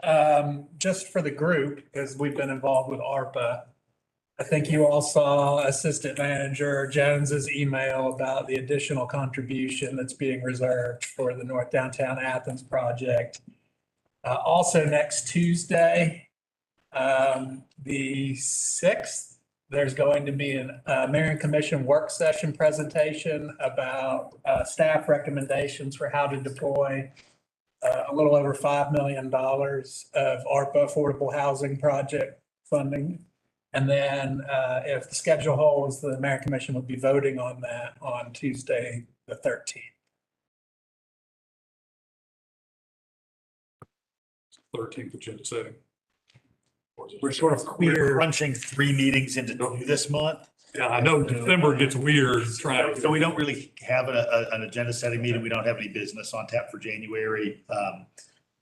Just for the group, because we've been involved with ARPA, I think you all saw Assistant Manager Jones's email about the additional contribution that's being reserved for the North Downtown Athens project. Also next Tuesday, the 6th, there's going to be an Mayor and Commission work session presentation about staff recommendations for how to deploy a little over $5 million of ARPA affordable housing project funding. And then if the schedule holds, the Mayor and Commission will be voting on that on Tuesday, the 13th. 13th agenda setting. We're sort of crunching 3 meetings into this month. Yeah, I know December gets weird trying. So we don't really have an agenda setting meeting. We don't have any business on tap for January.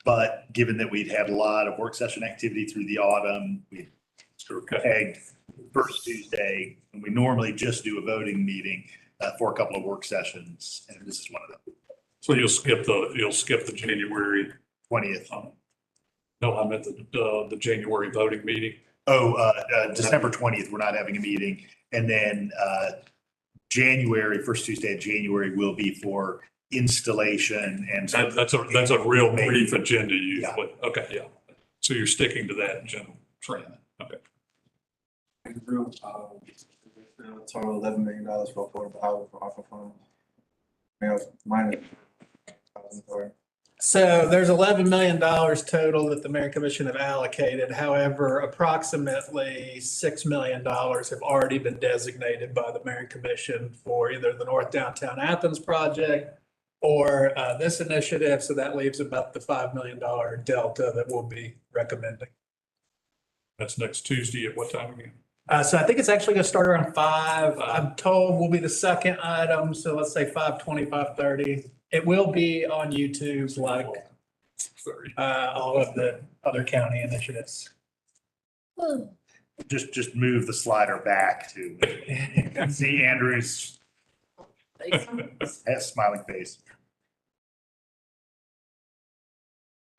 But given that we'd had a lot of work session activity through the autumn, we sort of pegged first Tuesday, and we normally just do a voting meeting for a couple of work sessions, and this is one of them. So you'll skip the January 20th. No, I meant the January voting meeting. December 20th, we're not having a meeting. And then first Tuesday of January will be for installation and. That's a real brief agenda usually. Yeah. Okay, yeah. So you're sticking to that general trend. Okay. Total $11 million for affordable housing for ARPA funds. Minus. So there's $11 million total that the Mayor Commission have allocated. However, approximately $6 million have already been designated by the Mayor Commission for either the North Downtown Athens project or this initiative. So that leaves about the $5 million delta that we'll be recommending. That's next Tuesday at what time again? So I think it's actually gonna start around 5. I'm told will be the second item, so let's say 5:20, 5:30. It will be on YouTube like all of the other county initiatives. Just move the slider back to, you can see Andrew's smiling face.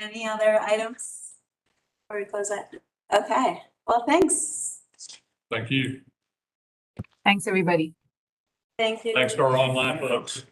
Any other items before we close it? Okay, well, thanks. Thank you. Thanks, everybody. Thank you. Thanks to our online folks.